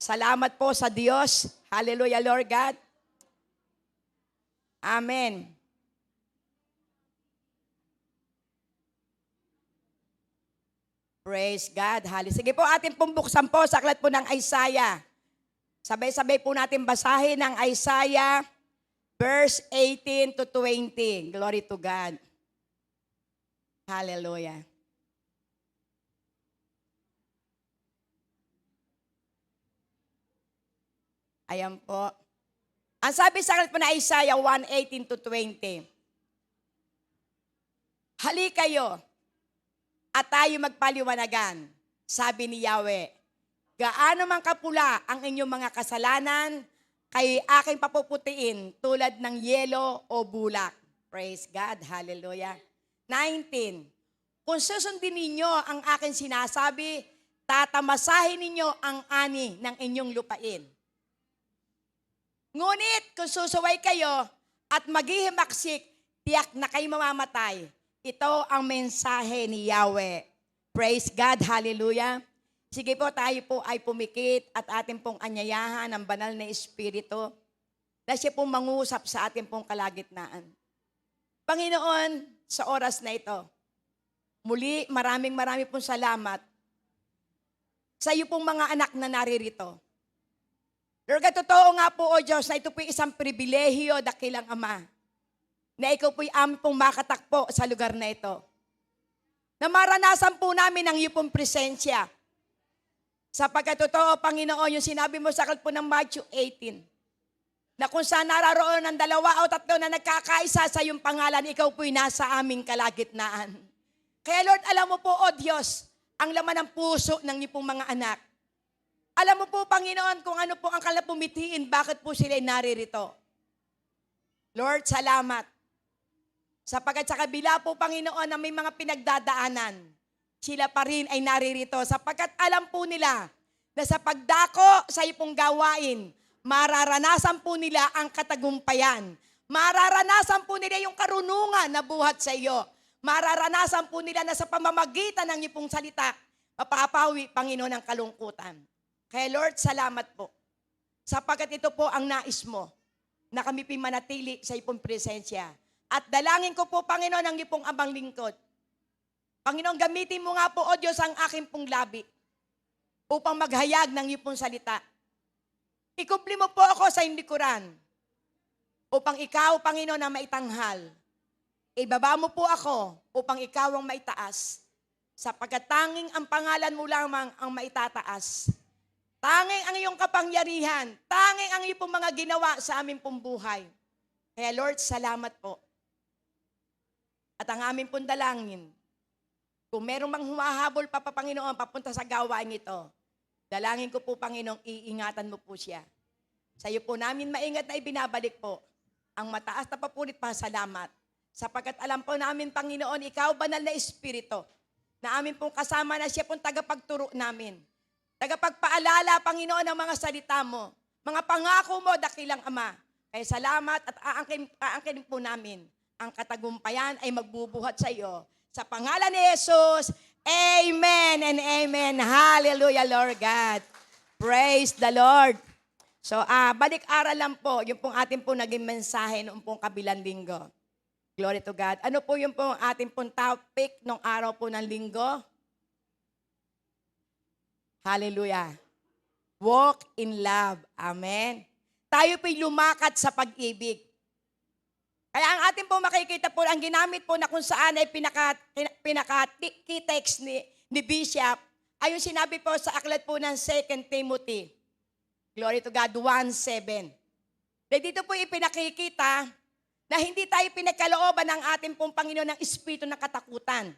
Salamat po sa Diyos. Hallelujah, Lord God. Amen. Praise God. Hallelujah. Sige po, ating pong buksan po sa aklat po ng Isaiah. Sabay-sabay po natin basahin ang Isaiah verse 18 to 20. Glory to God. Hallelujah. Ayan po. Ang sabi sa aklat po ng Isaiah 1:18 to 20. Hali kayo at tayo magpaliwanagan, sabi ni Yahweh. Gaano man kapula ang inyong mga kasalanan, kay aking papuputiin tulad ng yelo o bulak. Praise God. Hallelujah. 19. Kung susundin ninyo ang aking sinasabi, tatamasahin ninyo ang ani ng inyong lupain. Ngunit kung susuway kayo at maghihimaksik, tiyak na kayo mamamatay. Ito ang mensahe ni Yahweh. Praise God. Hallelujah. Sige po, tayo po ay pumikit at ating pong anyayahan ng banal na Espiritu na siya pong mangusap sa ating pong kalagitnaan. Panginoon, sa oras na ito, muli maraming pong salamat sa iyo pong mga anak na naririto. Lord, totoo nga po, O Diyos, na ito po isang pribilehiyo, dakilang Ama, na ikaw po'y aming pong makatakpo sa lugar na ito. Na maranasan po namin ang iyong pong presensya. Sapagkat totoo, Panginoon, yung sinabi mo sa aklat po ng Matthew 18, na kung saan nararoon ng 2 o 3 na nagkakaisa sa iyong pangalan, ikaw po'y nasa aming kalagitnaan. Kaya Lord, alam mo po, O Diyos, ang laman ng puso ng iyong pong mga anak. Alam mo po, Panginoon, kung ano po ang kalapumitiin, bakit po sila naririto. Lord, salamat. Sapagkat sa kabila po, Panginoon, na may mga pinagdadaanan, sila pa rin ay naririto. Sapagkat alam po nila na sa pagdako sa iyong gawain, mararanasan po nila ang katagumpayan. Mararanasan po nila yung karunungan na buhat sa iyo. Mararanasan po nila na sa pamamagitan ng iyong salita, mapapawi, Panginoon, ang kalungkutan. Kaya Lord, salamat po. Sapagkat ito po ang nais mo, na kami pimanatili sa iyong presensya. At dalangin ko po, Panginoon, ang iyong abang lingkod. Panginoon, gamitin mo nga po, O Diyos, ang aking pong labi upang maghayag ng iyong salita. Ikumpli mo po ako sa likuran upang ikaw, Panginoon, na maitanghal. Ibaba mo po ako upang ikaw ang maitaas. Sapagkat tanging ang pangalan mo lamang ang maitataas. Tanging ang iyong kapangyarihan, tanging ang iyong mga ginawa sa aming pong buhay. Kaya Lord, salamat po. At ang aming pong dalangin, kung merong mang humahabol pa, Panginoon, papunta sa gawain ito, dalangin ko po, Panginoon, iingatan mo po siya. Sa iyo po namin maingat na ibinabalik po ang mataas na papulit pa salamat. Sapagkat alam po namin, Panginoon, ikaw, banal na Espiritu, na amin pong kasama na siya pong tagapagturo namin. Tagapagpaalala, Panginoon, ng mga salita mo, mga pangako mo, dakilang Ama. Kaya salamat at aangkin po namin. Ang katagumpayan ay magbubuhat sa iyo. Sa pangalan ni Jesus, amen and amen. Hallelujah, Lord God. Praise the Lord. So, balik-aral lang po, yung pong ating po naging mensahe noong pong kabilang linggo. Glory to God. Ano po yung pong ating pong topic nung araw po ng linggo? Hallelujah. Walk in love. Amen. Tayo po'y lumakad sa pag-ibig. Kaya ang ating po makikita po, ang ginamit po na kung saan ay pinaka-text ni Bishop, ay yung sinabi po sa aklat po ng 2 Timothy. Glory to God, 1:7. Dito po ipinakikita na hindi tayo pinagkalooban ng ating pong Panginoon ng espiritu ng katakutan.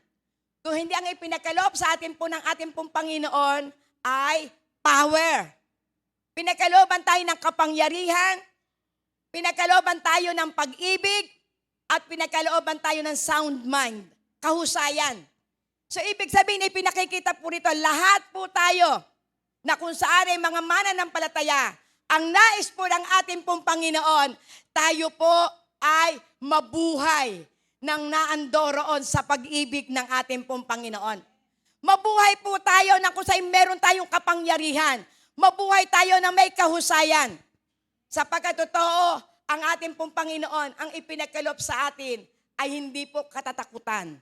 Kung hindi ang ipinagkaloob sa atin po ng ating pong Panginoon ay power. Pinagkalooban tayo ng kapangyarihan, pinagkalooban tayo ng pag-ibig, at pinagkalooban tayo ng sound mind, kahusayan. So ibig sabihin ay pinakikita po rito, lahat po tayo na kung saan ay mga mananampalataya, ang nais po ng ating pong Panginoon, tayo po ay mabuhay ng naandoroon sa pag-ibig ng ating pong Panginoon. Mabuhay po tayo na kung saan meron tayong kapangyarihan. mabuhay tayo na may kahusayan. Sapagkat totoo, ang ating pong Panginoon, ang ipinagkaloob sa atin ay hindi po katatakutan.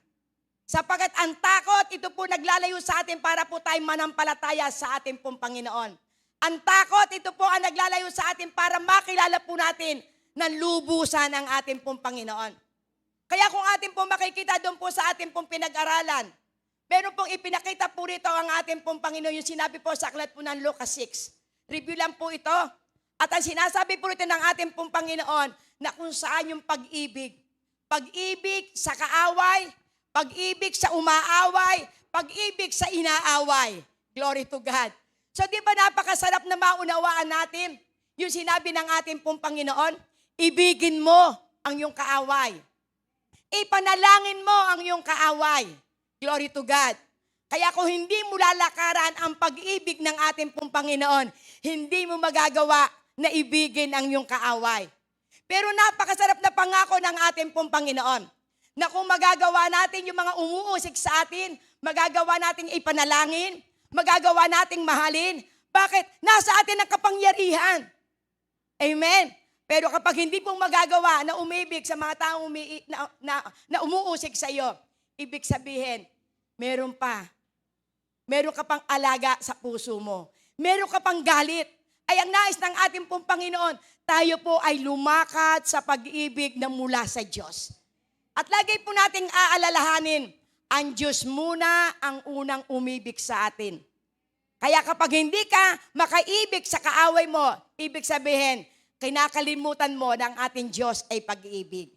Sapagkat ang takot, ito po naglalayo sa atin para po tayo manampalataya sa ating pong Panginoon. Ang takot, ito po ang naglalayo sa atin para makilala po natin na lubusan ang ating pong Panginoon. Kaya kung ating pong makikita doon po sa ating pong pinag-aralan, meron pong ipinakita po rito ang ating pong Panginoon, yung sinabi po sa aklat po ng Lucas 6. Review lang po ito. At ang sinasabi po rito ng ating pong Panginoon na kung saan yung pag-ibig. Pag-ibig sa kaaway, pag-ibig sa umaaway, pag-ibig sa inaaway. Glory to God. So di ba napakasarap na maunawaan natin yung sinabi ng ating pong Panginoon? Ibigin mo ang iyong kaaway. Ipanalangin mo ang iyong kaaway. Glory to God. Kaya kung hindi mo lalakaran ang pag-ibig ng ating pong Panginoon, hindi mo magagawa na ibigin ang iyong kaaway. Pero napakasarap na pangako ng ating pong Panginoon na kung magagawa natin yung mga umuusik sa atin, magagawa nating ipanalangin, magagawa nating mahalin. Bakit? Nasa atin ang kapangyarihan. Amen. Pero kapag hindi pong magagawa na umibig sa mga taong na umuusik sa iyo, ibig sabihin, meron ka pang alaga sa puso mo. Meron ka pang galit. Ay ang nais ng ating pong Panginoon, tayo po ay lumakad sa pag-ibig na mula sa Diyos. At lagi po nating aalalahanin, ang Diyos muna ang unang umibig sa atin. Kaya kapag hindi ka makaibig sa kaaway mo, ibig sabihin, kinakalimutan mo ng ating Diyos ay pag-ibig.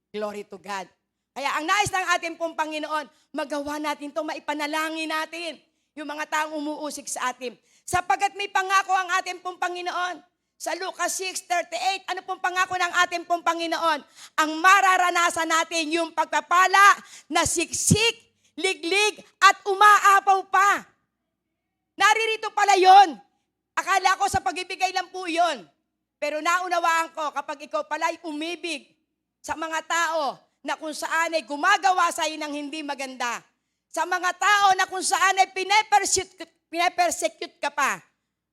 Glory to God. Kaya ang nais ng ating pong Panginoon, magawa natin ito, maipanalangin natin yung mga taong umuusik sa atin. Sapagkat may pangako ang ating pong Panginoon. Sa Lucas 6:38, ano pong pangako ng ating pong Panginoon? Ang mararanasan natin yung pagpapala na siksik, liglig, at umaapaw pa. Naririto pala yon. Akala ko sa pag-ibigay lang po yon. Pero naunawaan ko kapag ikaw pala'y umibig sa mga tao na kung saan ay gumagawa sa iyo ng hindi maganda. Sa mga tao na kung saan ay pinepersecute ka pa.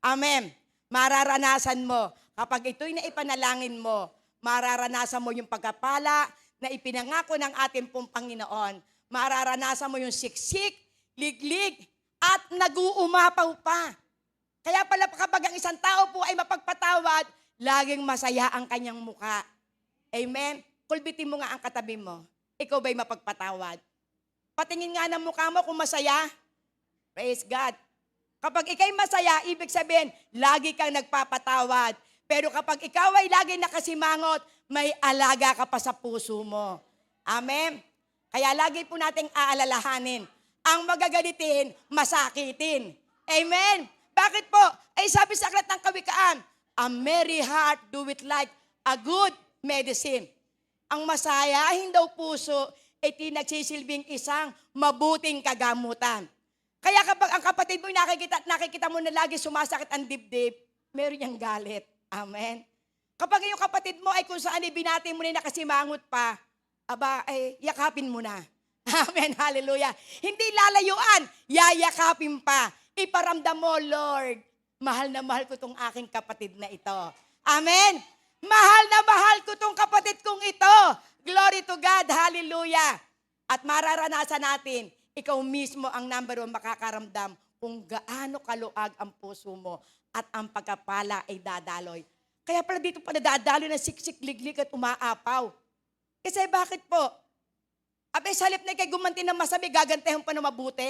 Amen. Mararanasan mo. Kapag ito'y naipanalangin mo, mararanasan mo yung pagkapala na ipinangako ng ating pong Panginoon. Mararanasan mo yung siksik, liglig, at nag-uumapaw pa. Kaya pala kapag ang isang tao po ay mapagpatawad, laging masaya ang kanyang muka. Amen? Kulbitin mo nga ang katabi mo. Ikaw ba'y mapagpatawad? Patingin nga ng mukha mo kung masaya. Praise God. Kapag ikaw'y masaya, ibig sabihin, lagi kang nagpapatawad. Pero kapag ikaw ay lagi nakasimangot, may alaga ka pa sa puso mo. Amen? Kaya lagi po nating aalalahanin, ang magagalitin, masakitin. Amen? Bakit po? Ay sabi sa aklat ng Kawikaan, a merry heart doeth like a good medicine. Ang masayahin daw puso, ay nagsisilbing isang mabuting kagamutan. Kaya kapag ang kapatid mo nakikita mo na lagi sumasakit ang dibdib, meron niyang galit. Amen? Kapag yung kapatid mo ay kung saan ibinati mo na nakasimangot pa, ay yakapin mo na. Amen, hallelujah. Hindi lalayuan, yayakapin pa. Iparamdam mo, Lord, mahal na mahal ko tong aking kapatid na ito. Amen? Mahal na mahal ko tong kapatid kong ito. Glory to God, hallelujah. At mararanasan natin, ikaw mismo ang number 1 makakaramdam kung gaano kaluag ang puso mo at ang pagkapala ay dadaloy. Kaya pala dito pa nadadaloy na siksik, liglig at umaapaw. Kasi bakit po? Sa halip na ikay gumanti ng masabi, gagantihan pa ng mabuti.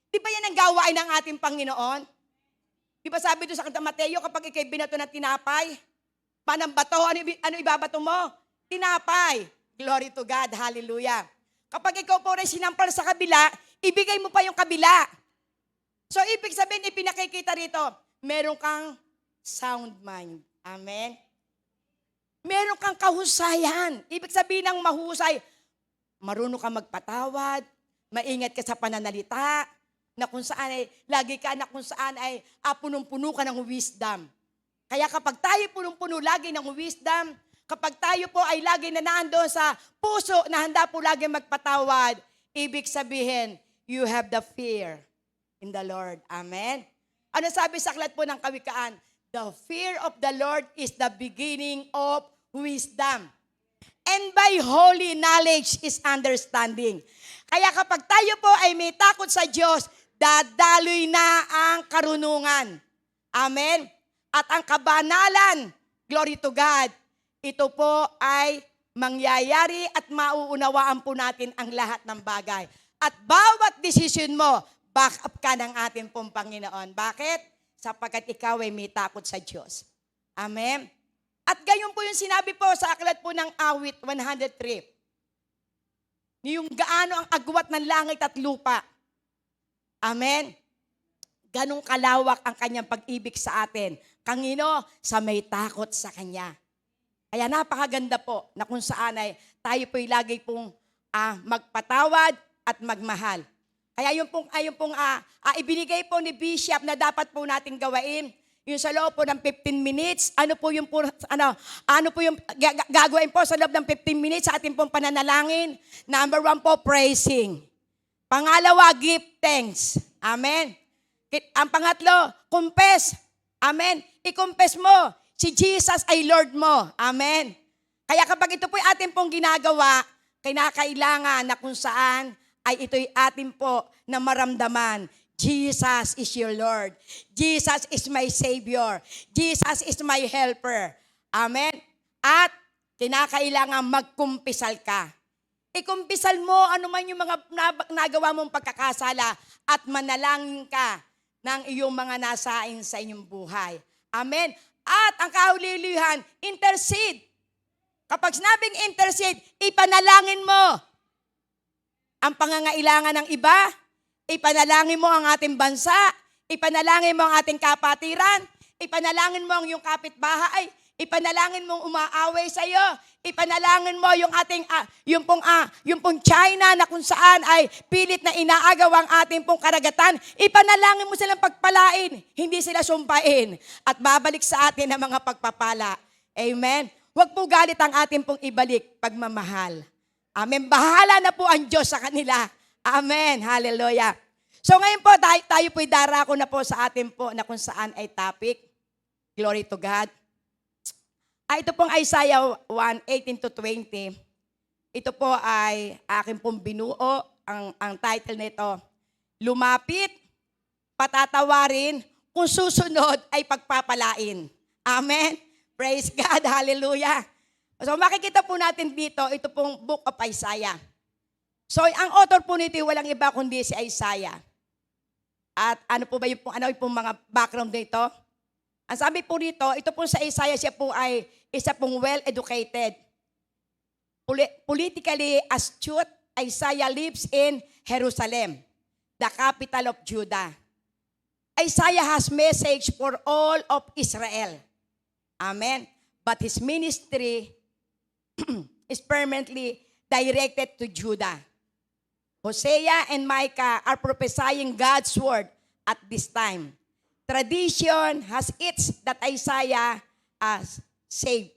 Di ba yan ang gawain ng ating Panginoon? Di ba sabi doon sa kanta Mateo, kapag ikay binato ng tinapay, panambato, ano ibabato mo? Tinapay. Glory to God, hallelujah. Kapag ikaw po rin sinampal sa kabila, ibigay mo pa yung kabila. So, ibig sabihin, ipinakikita rito, meron kang sound mind. Amen? Meron kang kahusayan. Ibig sabihin ng mahusay, marunong ka magpatawad, maingat ka sa pananalita, na kung saan ay, lagi ka na kung saan ay punong-puno ka ng wisdom. Kaya kapag tayo punong-puno lagi ng wisdom, kapag tayo po ay lagi na nandoon sa puso na handa po lagi magpatawad, ibig sabihin, you have the fear in the Lord. Amen? Ano sabi sa aklat po ng Kawikaan? The fear of the Lord is the beginning of wisdom. And by holy knowledge is understanding. Kaya kapag tayo po ay may takot sa Diyos, dadaloy na ang karunungan. Amen? At ang kabanalan, glory to God, ito po ay mangyayari at mauunawaan po natin ang lahat ng bagay. At bawat desisyon mo, back up ka ng ating pong Panginoon. Bakit? Sapagkat ikaw ay may takot sa Diyos. Amen? At gayon po yung sinabi po sa aklat po ng Awit 103. Yung gaano ang agwat ng langit at lupa. Amen? Ganong kalawak ang kanyang pag-ibig sa atin. Kangino, sa may takot sa kanya. Kaya napakaganda po na kung saan ay tayo po'y lagi pong magpatawad at magmahal. Kaya yung pong ibinigay po ni Bishop na dapat po natin gawain, yung sa loob po ng 15 minutes, ano po yung gagawin po sa loob ng 15 minutes sa ating pong pananalangin? Number 1 po, praising. Pangalawa, give thanks. Amen. Ang pangatlo, confess. Amen. I-confess mo, si Jesus ay Lord mo. Amen. Kaya kapag ito po yung ating pong ginagawa, kinakailangan na kung saan ay ito'y atin po na maramdaman. Jesus is your Lord. Jesus is my Savior. Jesus is my helper. Amen? At kinakailangan magkumpisal ka. Ikumpisal mo ano man yung mga nagawa mong pagkakasala at manalangin ka ng iyong mga nasain sa inyong buhay. Amen? At ang kahuli-hulihan, intercede. Kapag sinabing intercede, ipanalangin mo ang pangangailangan ng iba, ipanalangin mo ang ating bansa, ipanalangin mo ang ating kapatiran, ipanalangin mo ang iyong kapitbahay, ipanalangin mo ang umaaway sa iyo, ipanalangin mo yung ating yung pong China na kung saan ay pilit na inaagaw ang ating pong karagatan, ipanalangin mo silang pagpalain, hindi sila sumpain at babalik sa atin ang mga pagpapala. Amen. Huwag po galit ang ating pong ibalik pagmamahal. Amen. Bahala na po ang Diyos sa kanila. Amen. Hallelujah. So ngayon po, tayo po'y darako na po sa atin po na kung saan ay topic. Glory to God. Ito pong Isaiah 1:18-20. Ito po ay akin pong binuo. Ang title nito, Lumapit, Patatawarin, kung susunod ay pagpapalain. Amen. Praise God. Hallelujah. So makikita po natin dito, ito pong Book of Isaiah. So ang author po nito walang iba kundi si Isaiah. At ano po ba yung mga background nito? Ang sabi po rito, ito po sa Isaiah, siya po ay isa pong well-educated. Politically astute, Isaiah lives in Jerusalem, the capital of Judah. Isaiah has message for all of Israel. Amen. But his ministry is permanently directed to Judah. Hosea and Micah are prophesying God's word at this time. Tradition has it that Isaiah has saved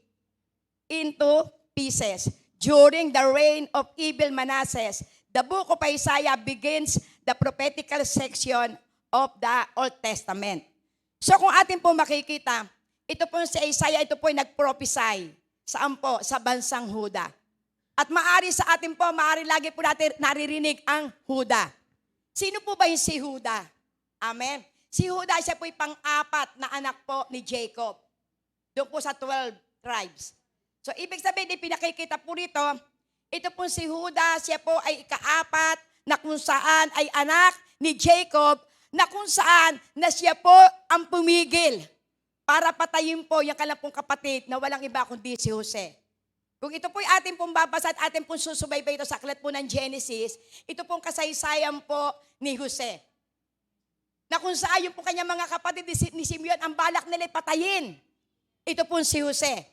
into pieces. During the reign of evil Manasseh, the book of Isaiah begins the prophetical section of the Old Testament. So kung atin po makikita, ito po si Isaiah, ito po ay nag-prophesy. Saan po? Sa bansang Huda. At maari sa atin po, maari lagi po natin naririnig ang Huda. Sino po ba yung si Huda? Amen. Si Huda, siya po ay pang-apat na anak po ni Jacob. Doon po sa 12 tribes. So, ibig sabihin, pinakikita po rito, ito po si Huda, siya po ay ika-apat na kung saan ay anak ni Jacob, na kung saan na siya po ang pumigil para patayin po yung kanilang pong kapatid na walang iba kundi si Jose. Kung ito po'y ating pong babasa at ating pong susubaybay ito sa aklat po ng Genesis, ito pong kasaysayan po ni Jose. Na kung saan yung po kanyang mga kapatid ni Simeon, ang balak nila patayin. Ito po si Jose.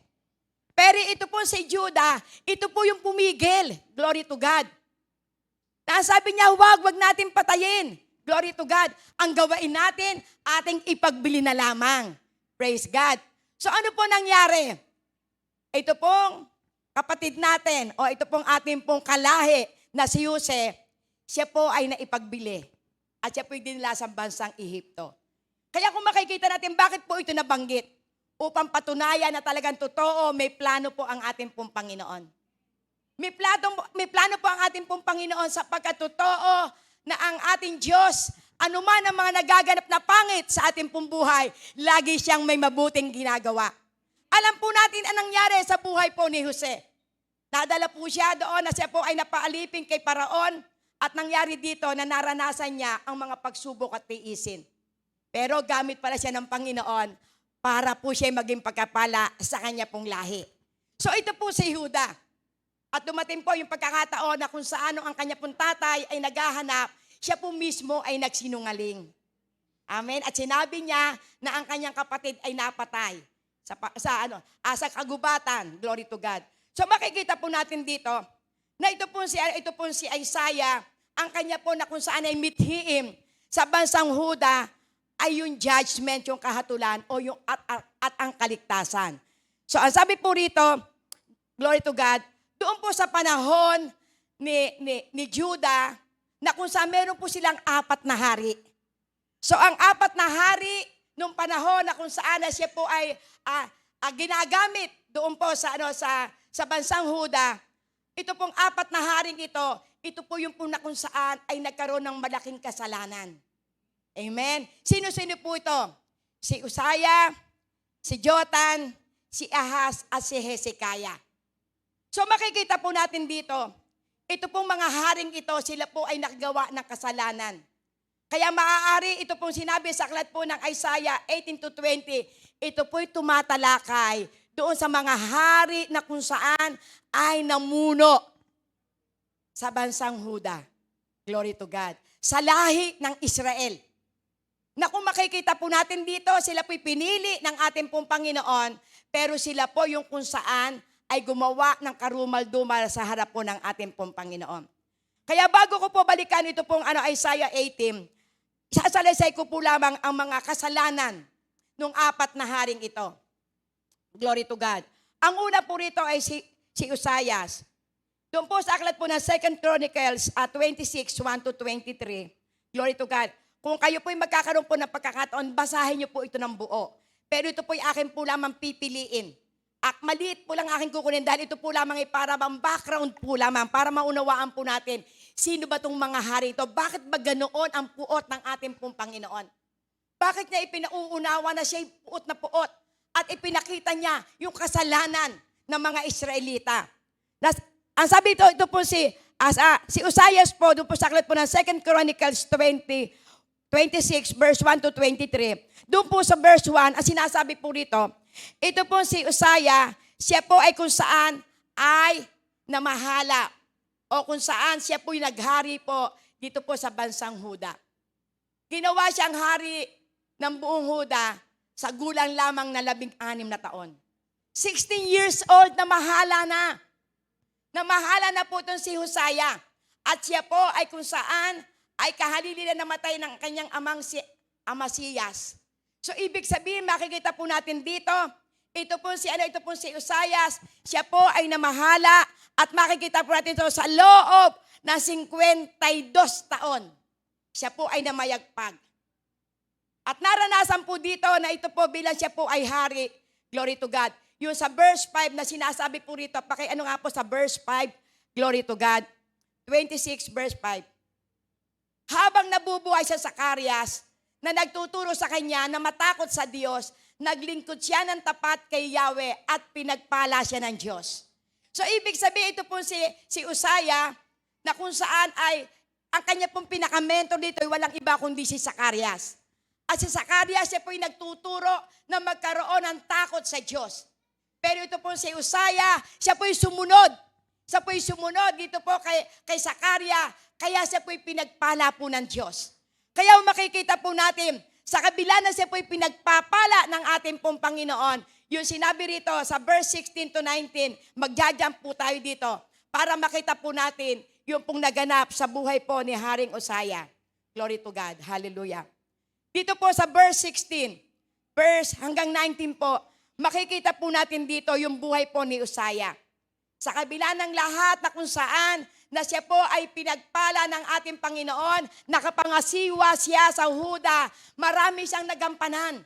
Pero ito po si Judah, ito po yung pumigil. Glory to God. Nasabi niya, wag natin patayin. Glory to God. Ang gawain natin, ating ipagbili na lamang. Praise God. So ano po nangyari? Ito pong kapatid natin, o ito pong ating pong kalahi na si Jose, siya po ay naipagbili. At siya po'y dinala sa bansang Ehipto. Kaya kung makikita natin, bakit po ito nabanggit? Upang patunayan na talagang totoo, may plano po ang ating pong Panginoon. May plano po ang ating pong Panginoon sapagkat totoo na ang ating Diyos, anuman ang mga nagaganap na pangit sa ating pong buhay, lagi siyang may mabuting ginagawa. Alam po natin ang nangyari sa buhay po ni Jose. Nadala po siya doon na siya po ay napaalipin kay Paraon at nangyari dito na naranasan niya ang mga pagsubok at tiisin. Pero gamit pala siya ng Panginoon para po siya maging pagkapala sa kanya pong lahi. So ito po si Juda. At dumating po yung pagkakataon na kung saan ang kanya pong tatay ay naghahanap, siya po mismo ay nagsinungaling. Amen. At sinabi niya na ang kanyang kapatid ay napatay sa kagubatan. Glory to God. So makikita po natin dito na ito po si Isaiah, ang kanya po na kung saan ay mithiin sa bansang Huda ay yung judgment, yung kahatulan o yung at ang kaligtasan. So ang sabi po rito, glory to God, doon po sa panahon ni Judah, na kung saan meron po silang 4 na hari. So ang 4 na hari, nung panahon na kung saan na siya po ay ginagamit doon po sa bansang Huda, ito pong 4 na haring ito po yung po na kung saan ay nagkaroon ng malaking kasalanan. Amen? Sino-sino po ito? Si Uzziah, si Jotham, si Ahaz, at si Hezekiah. So makikita po natin dito, ito pong mga haring ito, sila po ay nakagawa ng kasalanan. Kaya maaari, ito pong sinabi sa aklat po ng Isaiah 18-20, ito po'y tumatalakay doon sa mga hari na kung saan ay namuno sa bansang Huda. Glory to God. Sa lahi ng Israel. Na kung makikita po natin dito, sila po'y pinili ng ating pong Panginoon, pero sila po yung kung saan ay gumawa ng karumal-dumal sa harap po ng ating pong Panginoon. Kaya bago ko po balikan ito pong Isaiah 18, sasalaysay ko po lamang ang mga kasalanan ng 4 na haring ito. Glory to God. Ang una po rito ay si Uzziah. Doon po sa aklat po ng 2 Chronicles 26, 1-23. Glory to God. Kung kayo po'y magkakaroon po ng pagkakataon, basahin niyo po ito ng buo. Pero ito po'y akin po lamang pipiliin. At maliit po lang aking kukunin dahil ito po lamang ay para bang background po lamang, para maunawaan po natin sino ba itong mga hari ito. Bakit ba ganoon ang puot ng ating pong Panginoon? Bakit niya ipinauunawa na siya'y puot na puot at ipinakita niya yung kasalanan ng mga Israelita? Ang sabi ito po si Uzziah po, doon po sa aklat po ng 2 Chronicles 26 verse 1-23. Doon po sa verse 1, ang sinasabi po rito, ito po si Uzziah, siya po ay kung saan ay namahala o kung saan siya po'y naghari po dito po sa bansang Huda. Ginawa siyang hari ng buong Huda sa gulang lamang na 16 na taon. 16 years old na mahala na. Namahala na po itong si Uzziah. At siya po ay kung saan ay kahalili na namatay ng kanyang amang si Amasiyas. So ibig sabihin, makikita po natin dito, ito po si Uzziah, siya po ay namahala at makikita po natin ito sa loob na 52 taon. Siya po ay namayagpag. At naranasan po dito na ito po bilang siya po ay hari, glory to God. Yung sa verse 5 na sinasabi po rito, nga po sa verse 5, glory to God, 26 verse 5. Habang nabubuhay sa Zacarias, na nagtuturo sa kanya na matakot sa Diyos, naglingkod siya ng tapat kay Yahweh at pinagpala siya ng Diyos. So ibig sabihin ito po si Uzziah na kung saan ay ang kanya pong pinaka-mentor dito ay walang iba kundi si Zacarias. At si Zacarias siya po ay nagtuturo na magkaroon ng takot sa Diyos. Pero ito po si Uzziah, siya po ay sumunod. Siya po ay sumunod dito po kay Zacarias, kaya siya po ay pinagpala po ng Diyos. Kaya makikita po natin, sa kabila na siya po'y pinagpapala ng ating pong Panginoon, yung sinabi rito sa verse 16-19, magja-jump po tayo dito para makita po natin yung pong naganap sa buhay po ni Haring Uzziah. Glory to God. Hallelujah. Dito po sa verse 16, verse hanggang 19 po, makikita po natin dito yung buhay po ni Uzziah. Sa kabila ng lahat na kung saan na siya po ay pinagpala ng ating Panginoon, nakapangasiwa siya sa Huda, marami siyang nagampanan.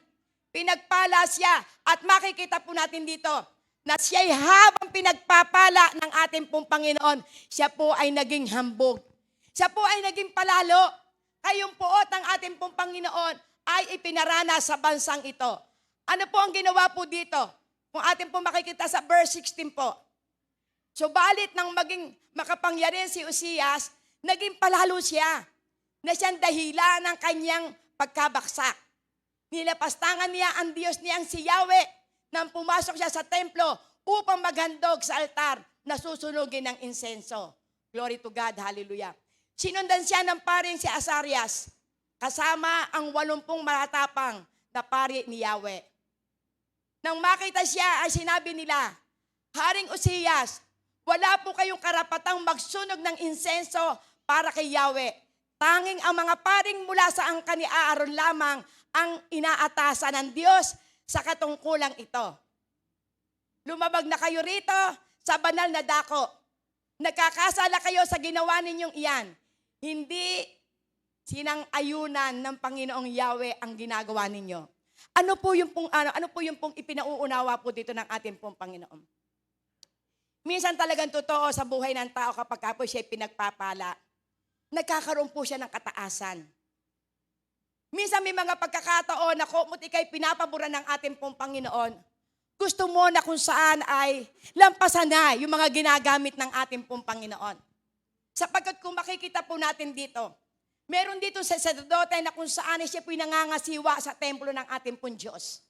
Pinagpala siya at makikita po natin dito na siya'y habang pinagpapala ng ating pong Panginoon, siya po ay naging hambog. Siya po ay naging palalo. Kayong puot ng ating pong Panginoon ay ipinarana sa bansang ito. Ano po ang ginawa po dito? Kung ating po makikita sa verse 16 po. Subalit nang maging makapangyarihan si Uzias, naging palalo siya na siyang dahilan ng kanyang pagkabaksak. Nilapastangan niya ang Diyos niyang si Yahweh nang pumasok siya sa templo upang maghandog sa altar na susunugin ng insenso. Glory to God, hallelujah. Sinundan siya ng paring si Asarias, kasama ang 80 matatapang na pari ni Yahweh. Nang makita siya ay sinabi nila, Haring Uzias, wala po kayong karapatang magsunog ng insenso para kay Yahweh. Tanging ang mga paring mula sa angkan ni Aaron lamang ang inaatasan ng Diyos sa katungkulang ito. Lumabag na kayo rito sa banal na dako. Nagkakasala kayo sa ginawa ninyong iyan. Hindi sinang-ayunan ng Panginoong Yahweh ang ginagawa ninyo. Ano po yung pong ipinauunawa po dito ng ating pong Panginoon? Minsan talagang totoo sa buhay ng tao kapag po siya pinagpapala, nagkakaroon po siya ng kataasan. Minsan may mga pagkakataon na kung ika'y pinapaboran ng ating pong Panginoon, gusto mo na kung saan ay lampasan na yung mga ginagamit ng ating pong Panginoon. Sapagkat kung makikita po natin dito, meron dito sa sacerdote na kung saan siya po nangangasiwa sa templo ng ating pong Diyos.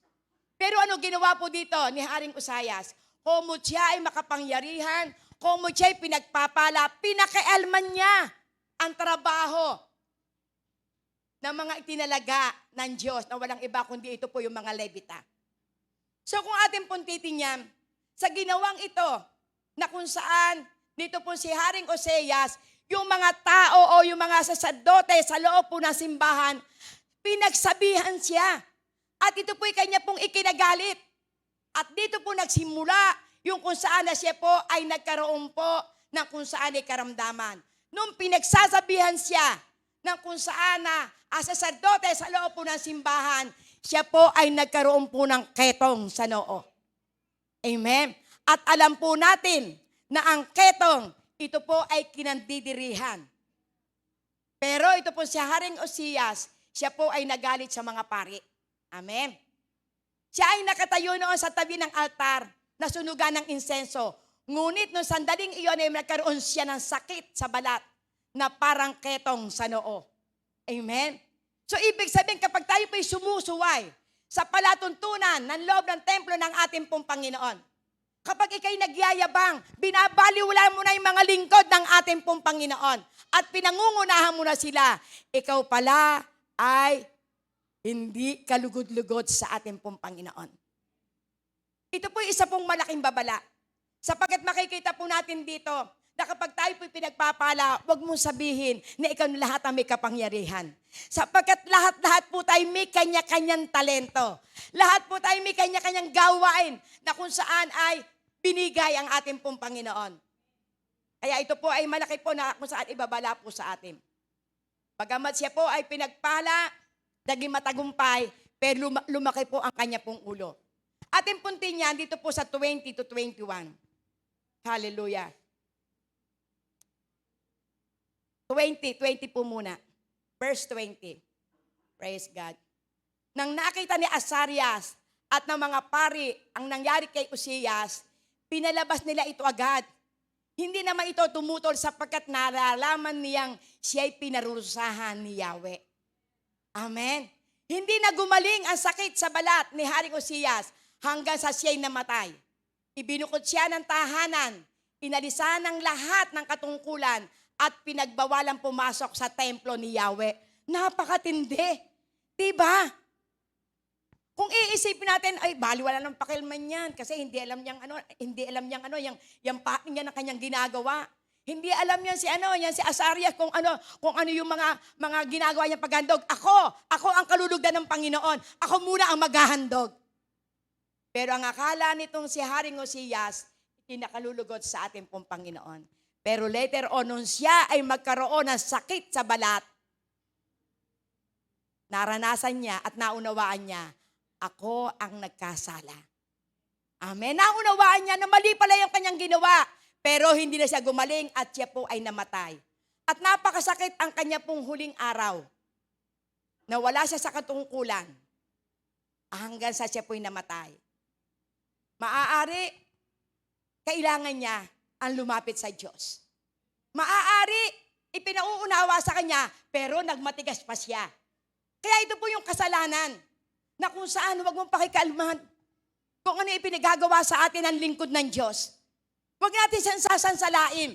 Pero ano ginawa po dito ni Haring Uzias? Kung siya ay makapangyarihan, kung siya ay pinagpapala, pinakialman niya ang trabaho ng mga itinalaga ng Diyos na walang iba kundi ito po yung mga Levita. So kung ating pong titingnan, sa ginawang ito, na kung saan dito po si Haring Uzias, yung mga tao o yung mga sacerdote sa loob po ng simbahan, pinagsabihan siya. At ito po'y kanya pong ikinagalit. At dito po nagsimula yung kung saan na siya po ay nagkaroon po ng kung saan ay karamdaman. Nung pinagsasabihan siya ng kung saan na sacerdote sa loob po ng simbahan, siya po ay nagkaroon po ng ketong sa noo. Amen. At alam po natin na ang ketong, ito po ay kinandidirihan. Pero ito po si Haring Uzias, siya po ay nagalit sa mga pari. Amen. Siya ay nakatayo noon sa tabi ng altar na sunugan ng insenso. Ngunit noong sandaling iyon ay nagkaroon siya ng sakit sa balat na parang ketong sa noo. Amen? So ibig sabihin kapag tayo po'y sumusuway sa palatuntunan ng loob ng templo ng ating pong Panginoon, kapag ikay nagyayabang, binabaliwala mo na yung mga lingkod ng ating pong Panginoon at pinangungunahan mo na sila, ikaw pala ay hindi kalugod-lugod sa ating pong Panginoon. Ito po isa pong malaking babala. Sapagkat makikita po natin dito na kapag tayo po'y pinagpapala, huwag mong sabihin na ikaw na lahat ang may kapangyarihan. Sapagkat lahat-lahat po tayo may kanya-kanyang talento. Lahat po tayo may kanya-kanyang gawain na kung saan ay binigay ang ating pong Panginoon. Kaya ito po ay malaki po na kung saan ibabala po sa atin. Bagamat siya po ay pinagpala, naging matagumpay, pero lumaki po ang kanya pong ulo. Ating puntin niyan dito po sa 20 to 21. Hallelujah. 20 po muna. Verse 20. Praise God. Nang nakita ni Asarias at ng mga pari ang nangyari kay Uzias, pinalabas nila ito agad. Hindi naman ito tumutol sapagkat nalalaman niyang siya'y pinarurusahan ni Yahweh. Amen. Hindi na gumaling ang sakit sa balat ni Haring Uzias hanggang sa siya'y namatay. Ibinukod siya ng tahanan, inalisan ng lahat ng katungkulan at pinagbawalan pumasok sa templo ni Yahweh. Napakatindi. Diba? Kung iisipin natin, ay baliwala ng pakilman yan kasi hindi alam niyang yung paking niya ng kanyang ginagawa. Hindi alam yan si Asarias kung ano yung mga ginagawa niyang paghandog. Ako ang kalulugdan ng Panginoon. Ako muna ang maghahandog. Pero ang akala nitong si Haring Uzias, kinakalulugod sa ating pong Panginoon. Pero later on, nung siya ay magkaroon ng sakit sa balat, naranasan niya at naunawaan niya, ako ang nagkasala. Amen. Naunawaan niya na mali pala yung kanyang ginawa. Pero hindi na siya gumaling at siya po ay namatay. At napakasakit ang kanya pong huling araw. Nawala siya sa katungkulan. Hanggang sa siya po ay namatay. Maaari, kailangan niya ang lumapit sa Diyos. Maaari, ipinauunawa sa kanya, pero nagmatigas pa siya. Kaya ito po yung kasalanan na kung saan huwag mong pakikalman kung ano ipinagagawa sa atin ang lingkod ng Diyos. Huwag natin siyang sasansalain.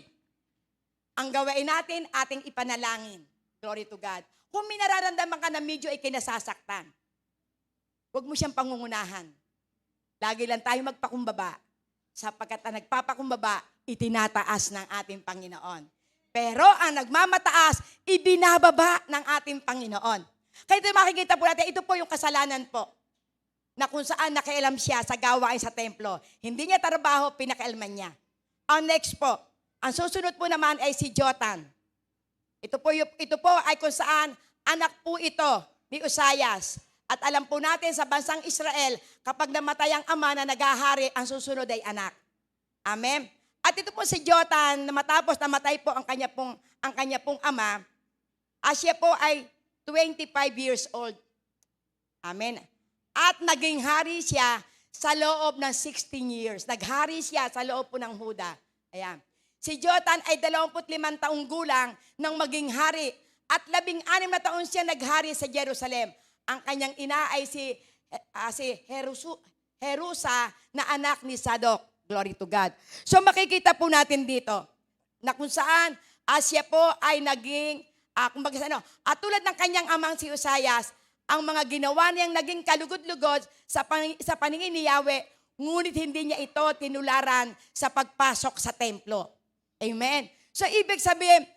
Ang gawain natin, ating ipanalangin. Glory to God. Kung may nararamdaman ka na medyo ay kinasasaktan, huwag mo siyang pangungunahan. Lagi lang tayo magpakumbaba. Sapagkat ang nagpapakumbaba, itinataas ng ating Panginoon. Pero ang nagmamataas, ibinababa ng ating Panginoon. Kaya ito makikita po natin, ito po yung kasalanan po. Na kung saan nakialam siya sa gawain sa templo. Hindi niya trabaho, pinakialaman niya. Ang next po, ang susunod po naman ay si Jotham. Ito po ay kung saan anak po ito ni Uzzias. At alam po natin sa bansang Israel, kapag namatay ang ama na nagahari, ang susunod ay anak. Amen? At ito po si Jotham, na matapos namatay po ang kanya pong ama, siya po ay 25 years old. Amen? At naging hari siya sa loob ng 16 years. Naghari siya sa loob po ng Huda. Ayan. Si Jotham ay 25 taong gulang nang maging hari. At 16 na taon siya naghari sa Jerusalem. Ang kanyang ina ay si Herusa na anak ni Sadok. Glory to God. So makikita po natin dito na kung saan siya po ay naging, at tulad ng kanyang amang si Uzzias, ang mga ginawa niyang naging kalugod-lugod sa paningin ni Yahweh, ngunit hindi niya ito tinularan sa pagpasok sa templo. Amen. So ibig sabihin,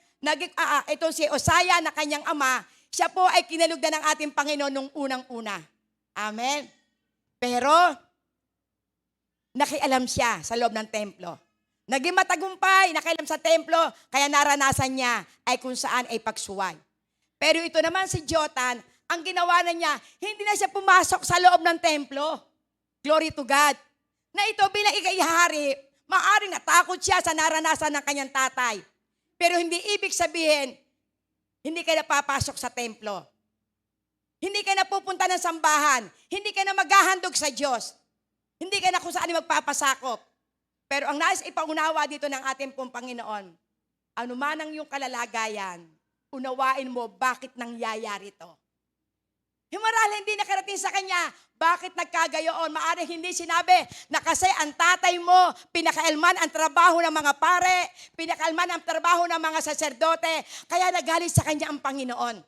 ito si Uzziah na kanyang ama, siya po ay kinalugdan ng ating Panginoon nung unang-una. Amen. Pero, nakialam siya sa loob ng templo. Naging matagumpay, nakialam sa templo, kaya naranasan niya ay kung saan ay pagsuway. Pero ito naman si Jotham, ang ginawa na niya, hindi na siya pumasok sa loob ng templo. Glory to God. Na ito bilang ikayahari, maaaring natakot siya sa naranasan ng kanyang tatay. Pero hindi ibig sabihin, hindi ka na papasok sa templo. Hindi ka na pupunta ng sambahan. Hindi ka na maghahandog sa Diyos. Hindi ka na kung saan magpapasakop. Pero ang nais ipaunawa dito ng ating pong Panginoon, ano man ang iyong kalalagayan, unawain mo bakit nangyayari ito. Yung marahil hindi nakarating sa kanya, bakit nagkagayoon? Maaaring hindi sinabi na kasi ang tatay mo, pinakailman ang trabaho ng mga pare, pinakailman ang trabaho ng mga saserdote, kaya nagalit sa kanya ang Panginoon.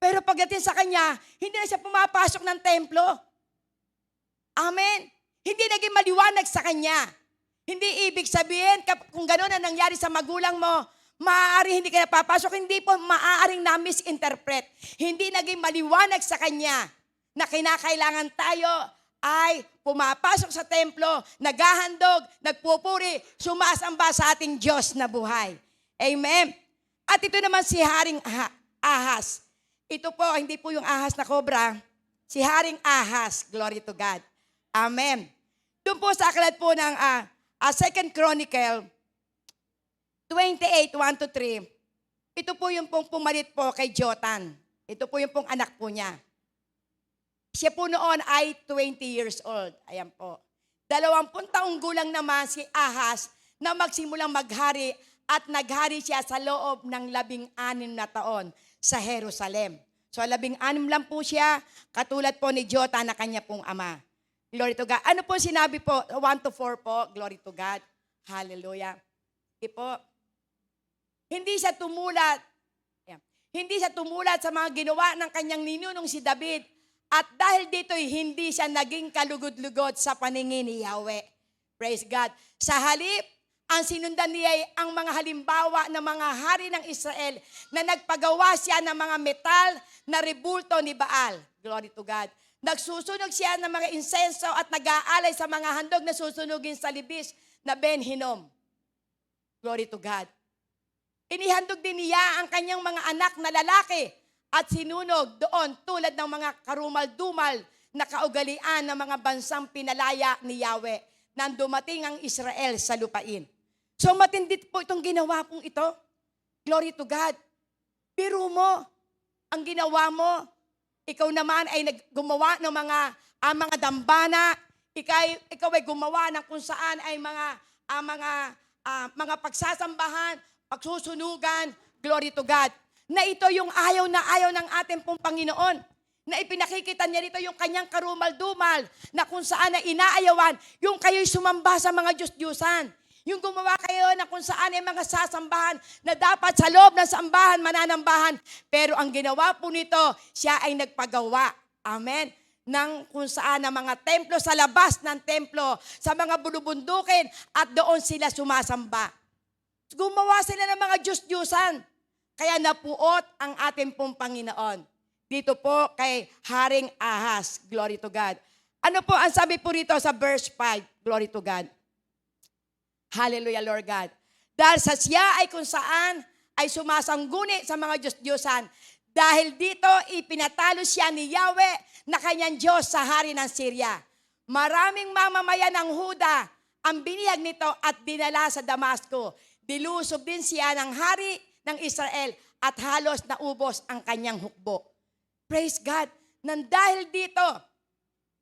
Pero pagdating sa kanya, hindi na siya pumapasok ng templo. Amen. Hindi naging maliwanag sa kanya. Hindi ibig sabihin, kung gano'n ang nangyari sa magulang mo, maaari hindi ka napapasok, hindi po maaaring na-misinterpret. Hindi naging maliwanag sa kanya na kinakailangan tayo ay pumapasok sa templo, naghahandog, nagpupuri, sumasamba sa ating Diyos na buhay. Amen. At ito naman si Haring Ahas. Ito po, hindi po yung ahas na cobra. Si Haring Ahas. Glory to God. Amen. Doon po sa aklat po ng 2 Chronicle 28, 1-3. Ito po yung pong pumalit po kay Jotham. Ito po yung pong anak po niya. Siya po noon ay 20 years old. Ayan po. 20 taong gulang naman si Ahas na magsimulang maghari at naghari siya sa loob ng 16 na taon sa Jerusalem. So 16 lang po siya, katulad po ni Jotham na kanya pong ama. Glory to God. Ano po sinabi po? 1-4 po. Glory to God. Hallelujah. Okay po. Hindi siya tumulat. Hindi siya tumulat sa mga ginawa ng kanyang ninunong si David. At dahil dito'y hindi siya naging kalugod-lugod sa paningin ni Yahweh. Praise God. Sa halip, ang sinundan niya ay ang mga halimbawa ng mga hari ng Israel na nagpagawa siya ng mga metal na rebulto ni Baal. Glory to God. Nagsusunog siya ng mga insenso at nag-aalay sa mga handog na susunugin sa libis na Ben Hinnom. Glory to God. Inihandog din niya ang kanyang mga anak na lalaki at sinunog doon tulad ng mga karumal-dumal na kaugalian ng mga bansang pinalaya ni Yahweh nang dumating ang Israel sa lupain. So matindi po itong ginawa pong ito. Glory to God. Biro mo, ang ginawa mo, ikaw naman ay gumawa ng mga dambana, ikaw ay gumawa ng kung saan ay mga pagsasambahan, pagsusunugan, glory to God. Na ito yung ayaw na ayaw ng ating pong Panginoon. Na ipinakikita niya rito yung kanyang karumal-dumal na kung saan na inaayawan, yung kayo'y sumamba sa mga Diyos-Diyusan. Yung gumawa kayo na kung saan ay mga sasambahan na dapat sa loob ng sambahan, mananambahan. Pero ang ginawa po nito, siya ay nagpagawa. Amen. Nang kung saan ang mga templo sa labas ng templo, sa mga bulubundukin at doon sila sumasamba. Gumawa sila ng mga Diyos-Diyusan. Kaya napuot ang ating pong Panginoon. Dito po kay Haring Ahas. Glory to God. Ano po ang sabi po rito sa verse 5? Glory to God. Hallelujah, Lord God. Dahil sa siya ay kung saan ay sumasangguni sa mga Diyos-Diyosan. Dahil dito ipinatalo siya ni Yahweh na kanyang Diyos sa hari ng Syria. Maraming mamamayan ng Huda ang binihag nito at dinala sa Damasco. Dilusob din siya ng hari ng Israel at halos naubos ang kanyang hukbo. Praise God. Nang dahil dito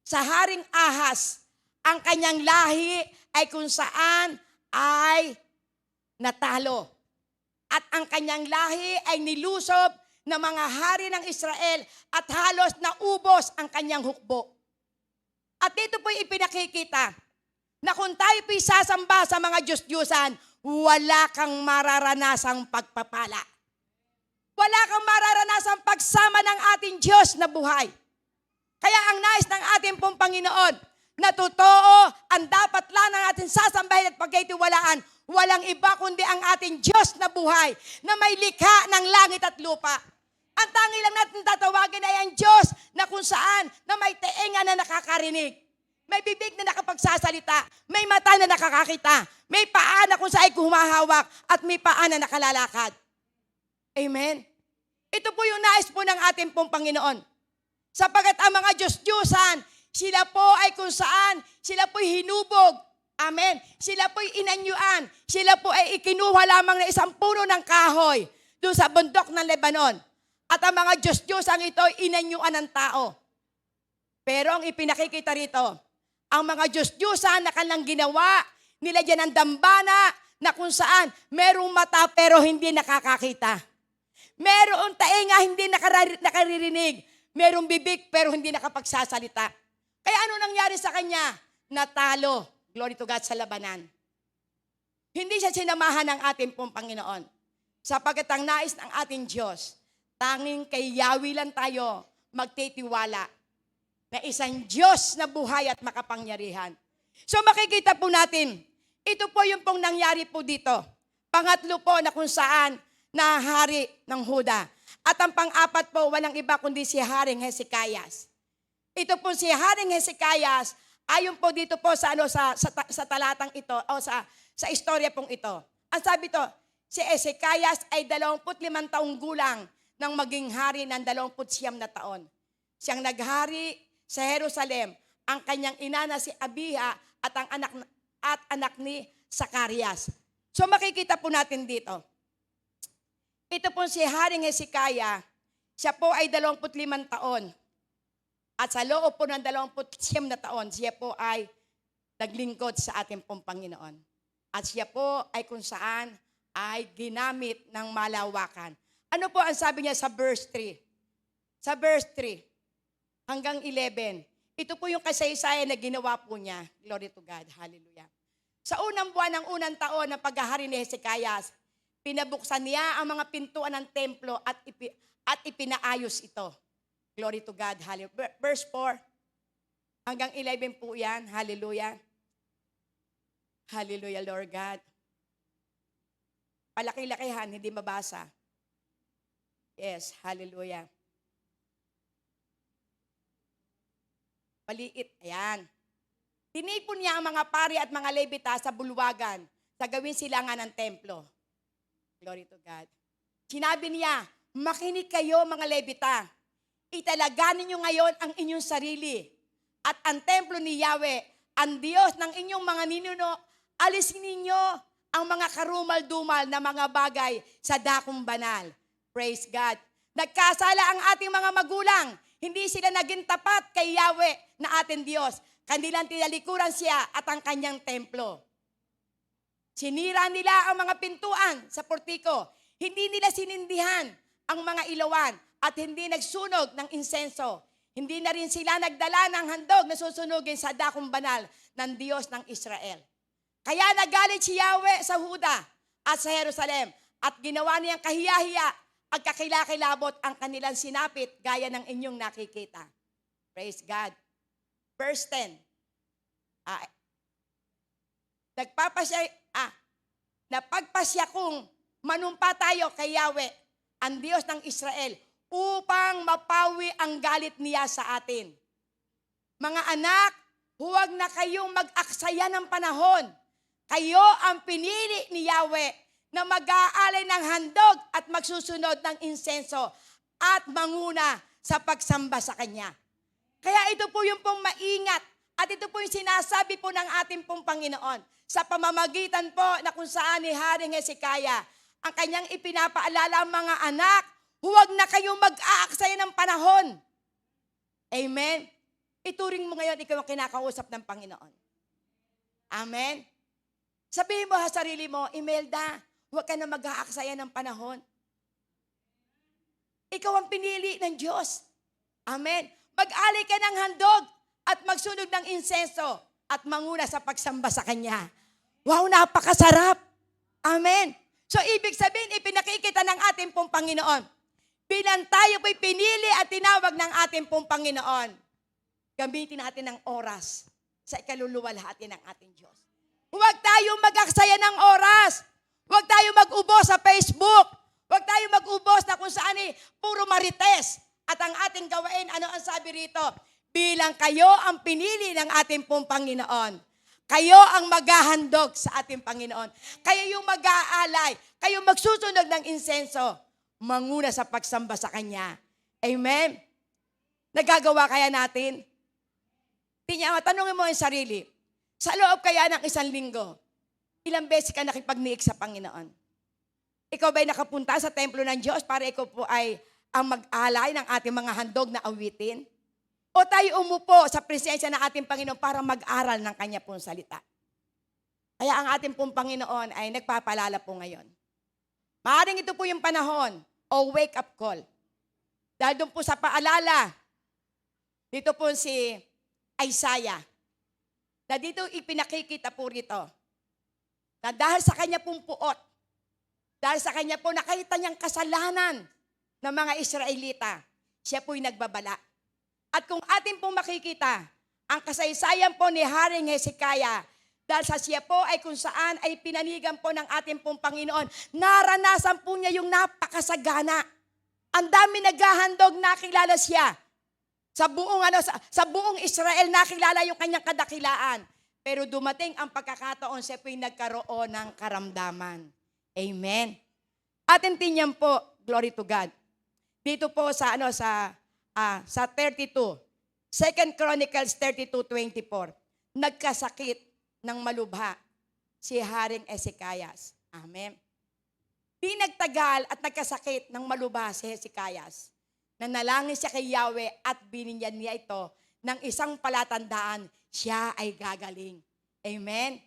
sa Haring Ahas, ang kanyang lahi ay kung saan ay natalo. At ang kanyang lahi ay nilusob ng mga hari ng Israel at halos naubos ang kanyang hukbo. At dito po ipinakikita na kung tayo po sasamba sa mga Diyos-Diyusan, wala kang mararanasang pagpapala. Wala kang mararanasang pagsama ng ating Diyos na buhay. Kaya ang nais ng ating pong Panginoon, na totoo ang dapat lang ng ating sasambahin at pagkaitiwalaan, walang iba kundi ang ating Diyos na buhay na may likha ng langit at lupa. Ang tangi lang natin tatawagin ay ang Diyos na kung saan na may teenga na nakakarinig. May bibig na nakapagsasalita, may mata na nakakakita, may paa na kung saan ay humahawak at may paa na nakalalakad. Amen? Ito po yung nais po ng ating pong Panginoon. Sapagat ang mga Diyos-Diyusan, sila po ay kung saan, sila po'y hinubog. Amen. Sila po'y inanyuan. Sila po ay ikinuha lamang na isang puno ng kahoy doon sa bundok ng Lebanon. At ang mga Diyos-Diyusan ito ay inanyuan ng tao. Pero ang ipinakikita rito, ang mga Diyos-Diyusan na kanilang ginawa, nilagyan ng dambana na kung saan merong mata pero hindi nakakakita. Merong tainga hindi nakaririnig. Merong bibig pero hindi nakapagsasalita. Kaya ano nangyari sa kanya? Natalo. Glory to God sa labanan. Hindi siya sinamahan ng ating pong Panginoon. Sapagkat ang nais ng ating Diyos, tanging kay Yahweh lang tayo magtitiwala na isang Diyos na buhay at makapangyarihan. So makikita po natin, ito po yung pong nangyari po dito. Pangatlo po na kung saan na hari ng Huda. At ang pang-apat po, walang iba kundi si Haring Hezekias. Ito po si Haring Hezekias, ayon po dito po sa talatang ito o sa istorya pong ito. Ang sabi to, si Hezekias ay 25 taong gulang nang maging hari ng 29 na taon. Siyang naghari sa Jerusalem, ang kanyang ina na si Abiha at ang anak ni Zacarias. So makikita po natin dito. Ito po si Haring Hezekiah, siya po ay 25 taon. At sa loob po ng 29 na taon, siya po ay naglingkod sa ating pong Panginoon. At siya po ay kung saan ay ginamit ng malawakan. Ano po ang sabi niya sa verse 3? Sa verse 3 hanggang 11, ito po yung kasaysayan na ginawa po niya. Glory to God. Hallelujah. Sa unang buwan ng unang taon ng paghahari ni Hezekiah, pinabuksan niya ang mga pintuan ng templo at ipinaayos ito. Glory to God. Hallelujah. Verse 4 hanggang 11 po yan. Hallelujah. Hallelujah, Lord God. Palaki-lakihan, hindi mabasa. Yes, hallelujah. Maliit, ayan. Tinipon niya ang mga pari at mga Levita sa bulwagan sa gawin silangan ng templo. Glory to God. Sinabi niya, makinig kayo mga Levita. Italaganin niyo ngayon ang inyong sarili. At ang templo ni Yahweh, ang Diyos ng inyong mga ninuno, alisin ninyo ang mga karumal-dumal na mga bagay sa dakong banal. Praise God. Nagkasala ang ating mga magulang. Hindi sila naging tapat kay Yahweh na ating Diyos. Kanilang tinalikuran siya at ang kanyang templo. Sinira nila ang mga pintuan sa portiko. Hindi nila sinindihan ang mga ilawan at hindi nagsunog ng insenso. Hindi na rin sila nagdala ng handog na susunugin sa dakong banal ng Diyos ng Israel. Kaya nagalit si Yahweh sa Huda at sa Jerusalem at ginawa niyang kahiya-hiya at kakilakilabot ang kanilang sinapit gaya ng inyong nakikita. Praise God. Verse 10. Napagpasya kong manumpa tayo kay Yahweh, ang Diyos ng Israel, upang mapawi ang galit niya sa atin. Mga anak, huwag na kayong mag-aksaya ng panahon. Kayo ang pinili ni Yahweh na mag-aalay ng handog at magsusunod ng insenso at manguna sa pagsamba sa Kanya. Kaya ito po yung pong maingat at ito po yung sinasabi po ng ating pong Panginoon sa pamamagitan po na kung saan ni Haring Hezekiah ang kanyang ipinapaalala, mga anak, huwag na kayong mag-aaksaya ng panahon. Amen? Ituring mo ngayon, ikaw ang kinakausap ng Panginoon. Amen? Sabihin mo sa sarili mo, Imelda, huwag ka na mag-aaksaya ng panahon. Ikaw ang pinili ng Diyos. Amen? Mag-alay ka ng handog at magsunog ng insenso at manguna sa pagsamba sa Kanya. Wow, napakasarap. Amen. So, ibig sabihin, ipinakikita ng ating pong Panginoon. Bilang tayo po'y pinili at tinawag ng ating pong Panginoon, gamitin natin ng oras sa ikaluluwalhati ng ating Diyos. Huwag tayong mag-aksaya ng oras. Huwag tayong mag-ubos sa Facebook. Huwag tayong mag-ubos na kung saan puro marites. At ang ating gawain, ano ang sabi rito? Bilang kayo ang pinili ng ating pong Panginoon. Kayo ang maghahandog sa ating Panginoon. Kayo yung mag-aalay. Kayo magsusunog ng insenso. Manguna sa pagsamba sa Kanya. Amen? Nagagawa kaya natin? Tanungin mo ang sarili. Sa loob kaya ng isang linggo, ilang beses ka nakipagniik sa Panginoon? Ikaw ba'y nakapunta sa templo ng Diyos para ikaw po ay ang mag-alay ng ating mga handog na awitin? O tayo umupo sa presensya ng ating Panginoon para mag-aral ng Kanya pong salita? Kaya ang ating pong Panginoon ay nagpapalala po ngayon. Maaaring ito po yung panahon o wake-up call. Dahil doon po sa paalala, dito po si Isaiah, na dito ipinakikita po rito, na dahil sa kanya pong puot, dahil sa kanya po nakita niyang kasalanan ng mga Israelita, siya po'y nagbabala. At kung atin pong makikita, ang kasaysayan po ni Haring Hezekiah, dahil sa siya po ay kung saan ay pinanigan po ng ating pong Panginoon, naranasan po niya yung napakasagana. Ang dami naghahandog, nakilala siya. Sa buong Israel, nakilala yung kanyang kadakilaan. Pero dumating ang pagkakataon, siya po'y nagkaroon ng karamdaman. Amen. Atin tingnan po, glory to God. Dito po sa 32, 2 Chronicles 32:24, nagkasakit ng malubha si Haring Hezekiah. Amen. Di nagtagal at nagkasakit ng malubha si Hezekiah. Nanalangin siya kay Yahweh at binigyan niya ito ng isang palatandaan, siya ay gagaling. Amen.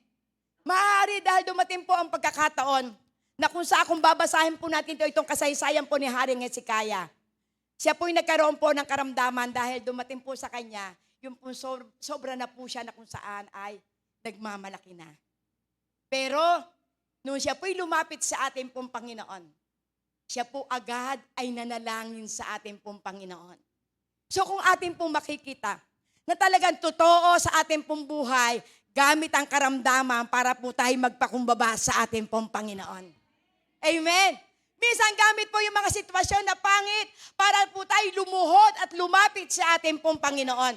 Maaari dahil dumating po ang pagkakataon na kung saan kung babasahin po natin itong kasaysayan po ni Haring Hezekiah. Siya po'y nagkaroon po ng karamdaman dahil dumating po sa kanya, yung po sobra na po siya na kung saan ay nagmamalaki na. Pero, nung siya po'y lumapit sa ating pong Panginoon, siya po agad ay nanalangin sa ating pong Panginoon. So kung ating pong makikita, na talagang totoo sa ating pong buhay, gamit ang karamdaman para po tayo magpakumbaba sa ating pong Panginoon. Amen. Minsan gamit po yung mga sitwasyon na pangit para po tayo lumuhod at lumapit sa ating pong Panginoon.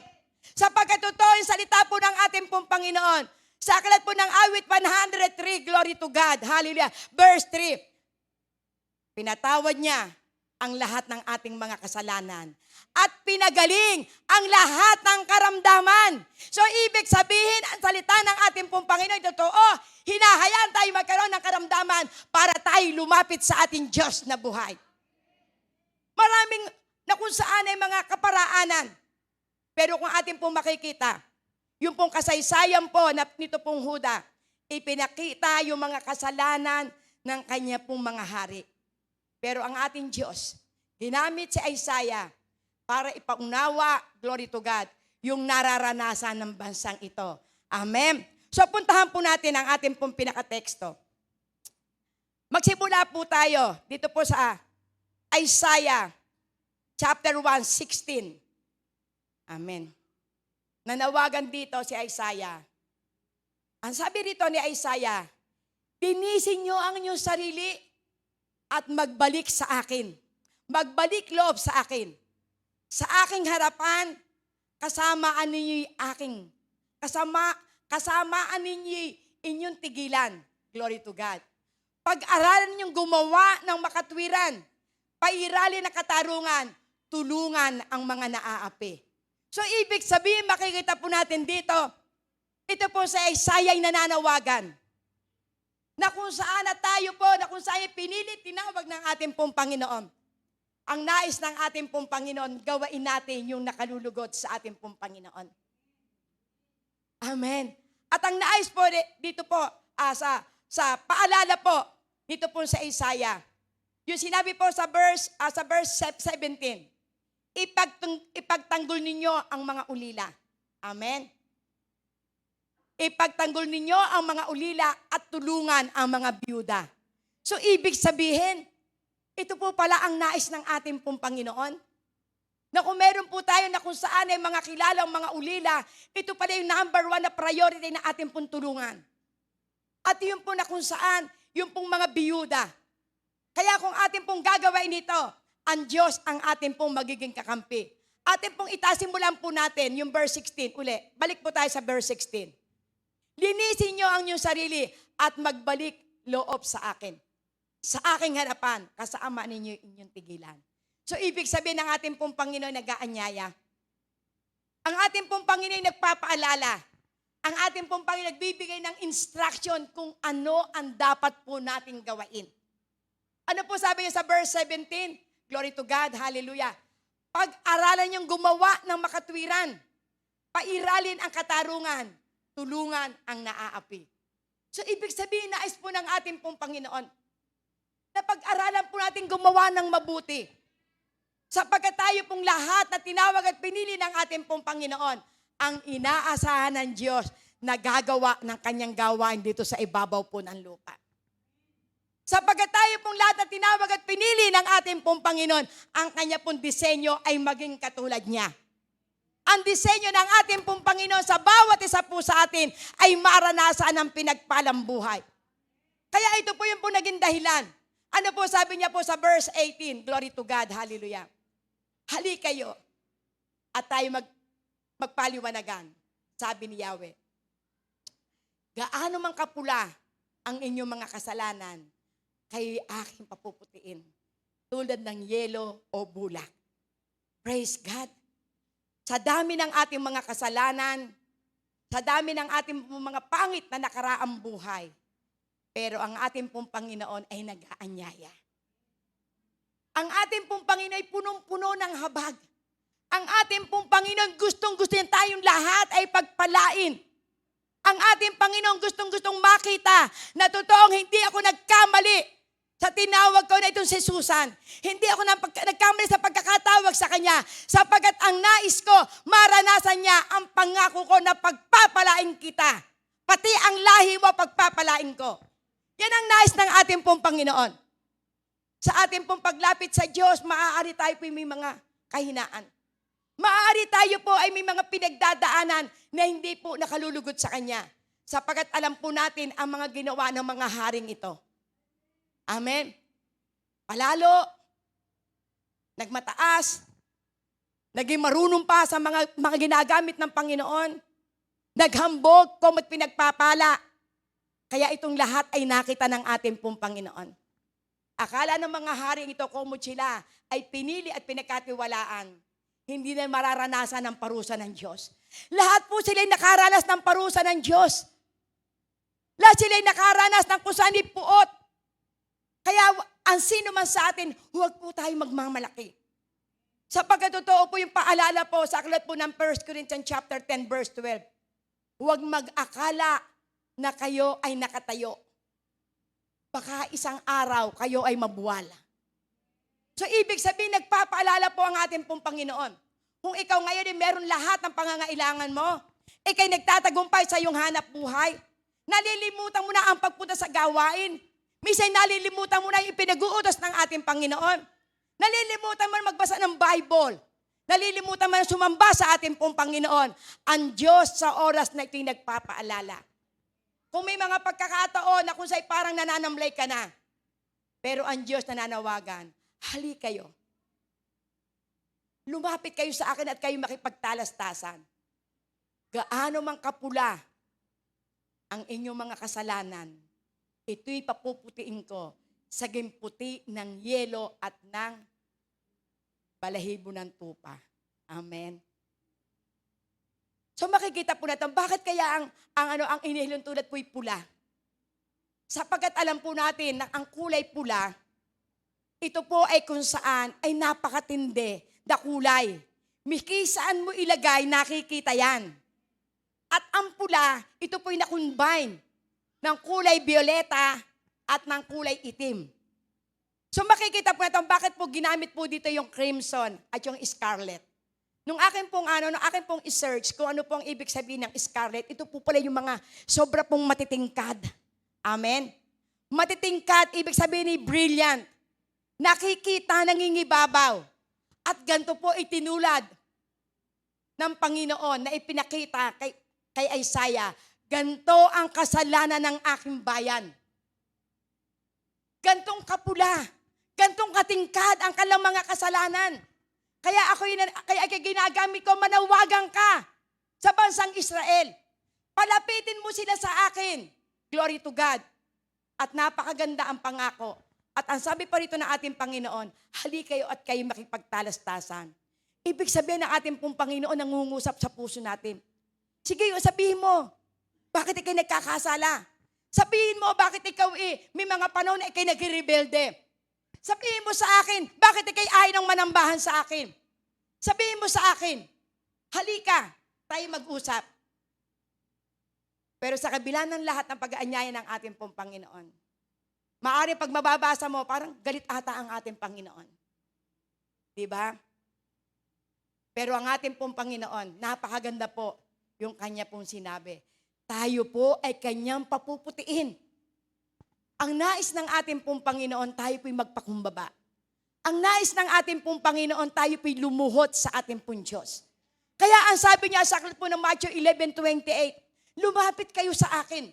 Sapagkat totoo yung salita po ng ating pong Panginoon, Sa aklat po ng awit 103, glory to God, hallelujah. Verse 3, pinatawad niya ang lahat ng ating mga kasalanan at pinagaling ang lahat ng karamdaman. So, ibig sabihin, ang salita ng ating pong Panginoon, totoo, hinahayaan tayo magkaroon ng karamdaman para tayo lumapit sa ating Diyos na buhay. Maraming na kung saan ay mga kaparaanan. Pero kung ating pong makikita, yung pong kasaysayan po nito pong Huda, ipinakita yung mga kasalanan ng kanya pong mga hari. Pero ang ating Diyos, ginamit si Isaiah para ipaunawa, glory to God, yung nararanasan ng bansang ito. Amen. So puntahan po natin ang ating pong pinakateksto. Magsimula po tayo dito po sa Isaiah chapter 1:16. Amen. Nanawagan dito si Isaiah. Ang sabi rito ni Isaiah, "Linisin niyo ang inyong sarili at magbalik sa akin. Magbalik loob sa akin. Sa aking harapan, kasamaan ninyo kasamaan ninyo inyong tigilan." Glory to God. "Pag-aralan ninyong gumawa ng makatwiran, pairalin ang katarungan, tulungan ang mga naaapi." So, ibig sabihin, makikita po natin dito, ito po sa Isaiah ay nananawagan na kung saan na tayo po, na kung saan pinilit, tinawag ng ating pong Panginoon. Ang nais ng ating pong Panginoon, gawain natin yung nakalulugod sa ating pong Panginoon. Amen. At ang nais po dito po, sa paalala po, dito po sa Isaiah, yung sinabi po sa verse 17, ipagtanggol ninyo ang mga ulila. Amen. Ipagtanggol ninyo ang mga ulila at tulungan ang mga byuda. So, ibig sabihin, ito po pala ang nais ng ating pong Panginoon. Na kung meron po tayo na kung saan ay mga kilalang mga ulila, ito pala yung number 1 na priority na ating pong tulungan. At yun po na kung saan, yung pong mga byuda. Kaya kung ating pong gagawin ito, ang Diyos ang ating pong magiging kakampi. Ating pong itasimulan po natin yung verse 16. Uli, balik po tayo sa verse 16. "Linisin niyo ang inyong sarili at magbalik loob sa akin. Sa aking harapan, kasama ninyo inyong tigilan." So, ibig sabihin ng ating pong Panginoon nag-aanyaya. Ang ating pong Panginoon nagpapaalala. Ang ating pong Panginoon nagbibigay ng instruction kung ano ang dapat po nating gawain. Ano po sabi niya sa verse 17? Glory to God, hallelujah. "Pag-aralan niyong gumawa ng makatwiran, pairalin ang katarungan, tulungan ang naaapi." So, ibig sabihin, nais po ng ating pong Panginoon na pag-aralan po natin gumawa ng mabuti. Sapagkat tayo pong lahat na tinawag at pinili ng ating pong Panginoon, ang inaasahan ng Diyos na gagawa ng kanyang gawain dito sa ibabaw po ng lupa. Sapagkat tayo pong lahat na tinawag at pinili ng ating pong Panginoon, ang kanya pong disenyo ay maging katulad niya. Ang disenyo ng ating pong Panginoon sa bawat isa po sa atin ay maranasan ng pinagpalang buhay. Kaya ito po yung po naging dahilan. Ano po sabi niya po sa verse 18? Glory to God, hallelujah. "Hali kayo at tayo magpaliwanagan," sabi ni Yahweh. "Gaano man kapula ang inyong mga kasalanan, kay aking papuputiin, tulad ng yelo o bulak." Praise God. Sa dami ng ating mga kasalanan, sa dami ng ating mga pangit na nakaraang buhay, pero ang ating pong Panginoon ay nag-aanyaya. Ang ating pong Panginoon ay punong-puno ng habag. Ang ating pong Panginoon gustong-gusto niya tayong lahat ay pagpalain. Ang ating Panginoon gustong-gustong makita na totoong hindi ako nagkamali sa tinawag ko na itong si Susan. Hindi ako nagkamali sa pagkakatawag sa kanya, sapagkat ang nais ko, maranasan niya ang pangako ko na pagpapalain kita. Pati ang lahi mo, pagpapalain ko. Yan ang nais ng ating pong Panginoon. Sa ating pong paglapit sa Diyos, maaari tayo po may mga kahinaan. Maaari tayo po ay may mga pinagdadaanan na hindi po nakalulugod sa Kanya. Sapagkat alam po natin ang mga ginawa ng mga haring ito. Amen. Palalo, nagmataas, naging marunong pa sa mga ginagamit ng Panginoon, naghambog, kumot pinagpapala. Kaya itong lahat ay nakita ng ating pong Panginoon. Akala ng mga haring ito, kumot sila, ay pinili at pinagkatiwalaan. Hindi na mararanasan ng parusa ng Diyos. Lahat po sila ay nakaranas ng parusa ng Diyos. Lahat sila ay nakaranas ng kung saan ipuot. Kaya ang sino man sa atin, huwag po tayo magmamalaki. Sapagkat totoo po yung paalala po sa aklat po ng 1 Corinthians chapter 10 verse 12. Huwag mag-akala na kayo ay nakatayo. Baka isang araw kayo ay mabuwala. So ibig sabihin, nagpapaalala po ang ating pong Panginoon. Kung ikaw ngayon ay meron lahat ng pangangailangan mo, ikay nagtatagumpay sa iyong hanap buhay, nalilimutan mo na ang pagpunta sa gawain. Minsan nalilimutan mo na yung pinag-uutos ng ating Panginoon. Nalilimutan mo na magbasa ng Bible. Nalilimutan mo na sumamba sa ating pong Panginoon. Ang Diyos sa oras na ito'y nagpapaalala. Kung may mga pagkakataon na kung sa'y parang nananamlay ka na, pero ang Diyos nananawagan, hali kayo. Lumapit kayo sa akin at kayo makipagtalastasan. Gaano mang kapula ang inyong mga kasalanan, ito'y papuputiin ko sa gimputi ng yelo at ng balahibo ng tupa. Amen. So makikita po natin, bakit kaya ang inihilong tulad po'y pula? Sapagkat alam po natin na ang kulay pula, ito po ay kung saan ay napakatindi na kulay. Miki saan mo ilagay, nakikita yan. At ang pula, ito po'y na-combine ng kulay violeta at ng kulay itim. So makikita po natin, bakit po ginamit po dito yung crimson at yung scarlet. Nung akin pong i-search kung ano pong ibig sabihin ng scarlet, ito po pala yung mga sobra pong matitingkad. Amen? Matitingkad, ibig sabihin ni brilliant. Nakikita, nangingibabaw. At ganito po itinulad ng Panginoon na ipinakita kay Isaiah. Ganito ang kasalanan ng aking bayan. Gantong kapula, gantong katingkad ang kanilang mga kasalanan. Kaya ginagamit ko, manawagan ka sa bansang Israel. Palapitin mo sila sa akin. Glory to God. At napakaganda ang pangako. At ang sabi pa rito ng ating Panginoon, hali kayo at kayo makipagtalastasan. Ibig sabihin ng ating pong Panginoon nangungusap sa puso natin. Sige, sabihin mo, bakit ikay nagkakasala? Sabihin mo, bakit ikaw may mga panahon na ikay nagre-rebelde? Sabihin mo sa akin, bakit ikay ayaw ng manambahan sa akin? Sabihin mo sa akin, halika, tayo mag-usap. Pero sa kabila ng lahat ng pag-aanyaya ng ating pong Panginoon, maaari pag mababasa mo, parang galit ata ang ating Panginoon. Diba? Pero ang ating pong Panginoon, napakaganda po yung kanya pong sinabi. Tayo po ay kanyang papuputiin. Ang nais ng ating pong Panginoon, tayo po'y magpakumbaba. Ang nais ng ating pong Panginoon, tayo po'y lumuhot sa ating pong Diyos. Kaya ang sabi niya sa aklat po ng Matthew 11:28, lumapit kayo sa akin.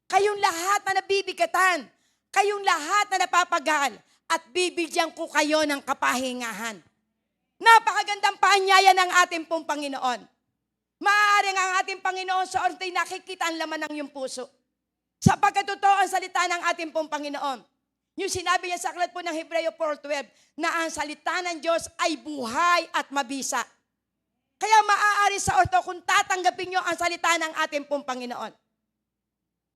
Kayong lahat na nabibigatan, kayong lahat na napapagal, at bibigyan ko kayo ng kapahingahan. Napakagandang paanyaya ng ating pong Panginoon. Maaaring ang ating Panginoon sa oras ay nakikita ang laman ng iyong puso. Sapagkat totoo ang salita ng ating pong Panginoon. Yung sinabi niya sa aklat po ng Hebreo 4:12, na ang salita ng Diyos ay buhay at mabisa. Kaya maaari sa orto kung tatanggapin niyo ang salita ng ating pong Panginoon.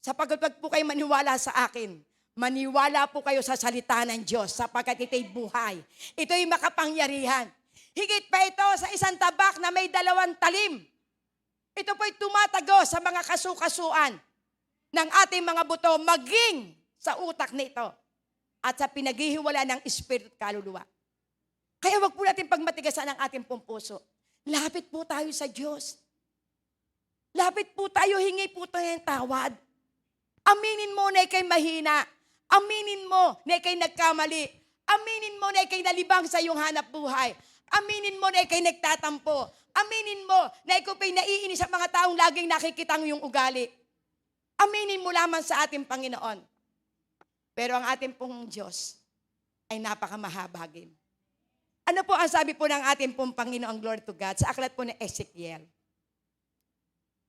Sapagkat pag po kayo maniwala sa akin, maniwala po kayo sa salita ng Diyos sapagkat ito'y buhay. Ito'y makapangyarihan. Higit pa ito sa isang tabak na may 2 talim. Ito po'y tumatago sa mga kasukasuan ng ating mga buto, maging sa utak nito at sa pinaghihiwala ng espiritu at kaluluwa. Kaya wag po natin pagmatigasan ang ating pong puso. Lapit po tayo sa Diyos. Lapit po tayo, hingi po tayo ng tawad. Aminin mo na ikay mahina. Aminin mo na ikay nagkamali. Aminin mo na ikay nalibang sa iyong hanap buhay. Aminin mo na ikay nagtatampo. Aminin mo na ikaw pa'y naiinis sa mga taong laging nakikita ang iyong ugali. Aminin mo lamang sa ating Panginoon. Pero ang ating pong Diyos ay napakamahabagin. Ano po ang sabi po ng ating pong Panginoon, glory to God, sa aklat po ng Ezekiel?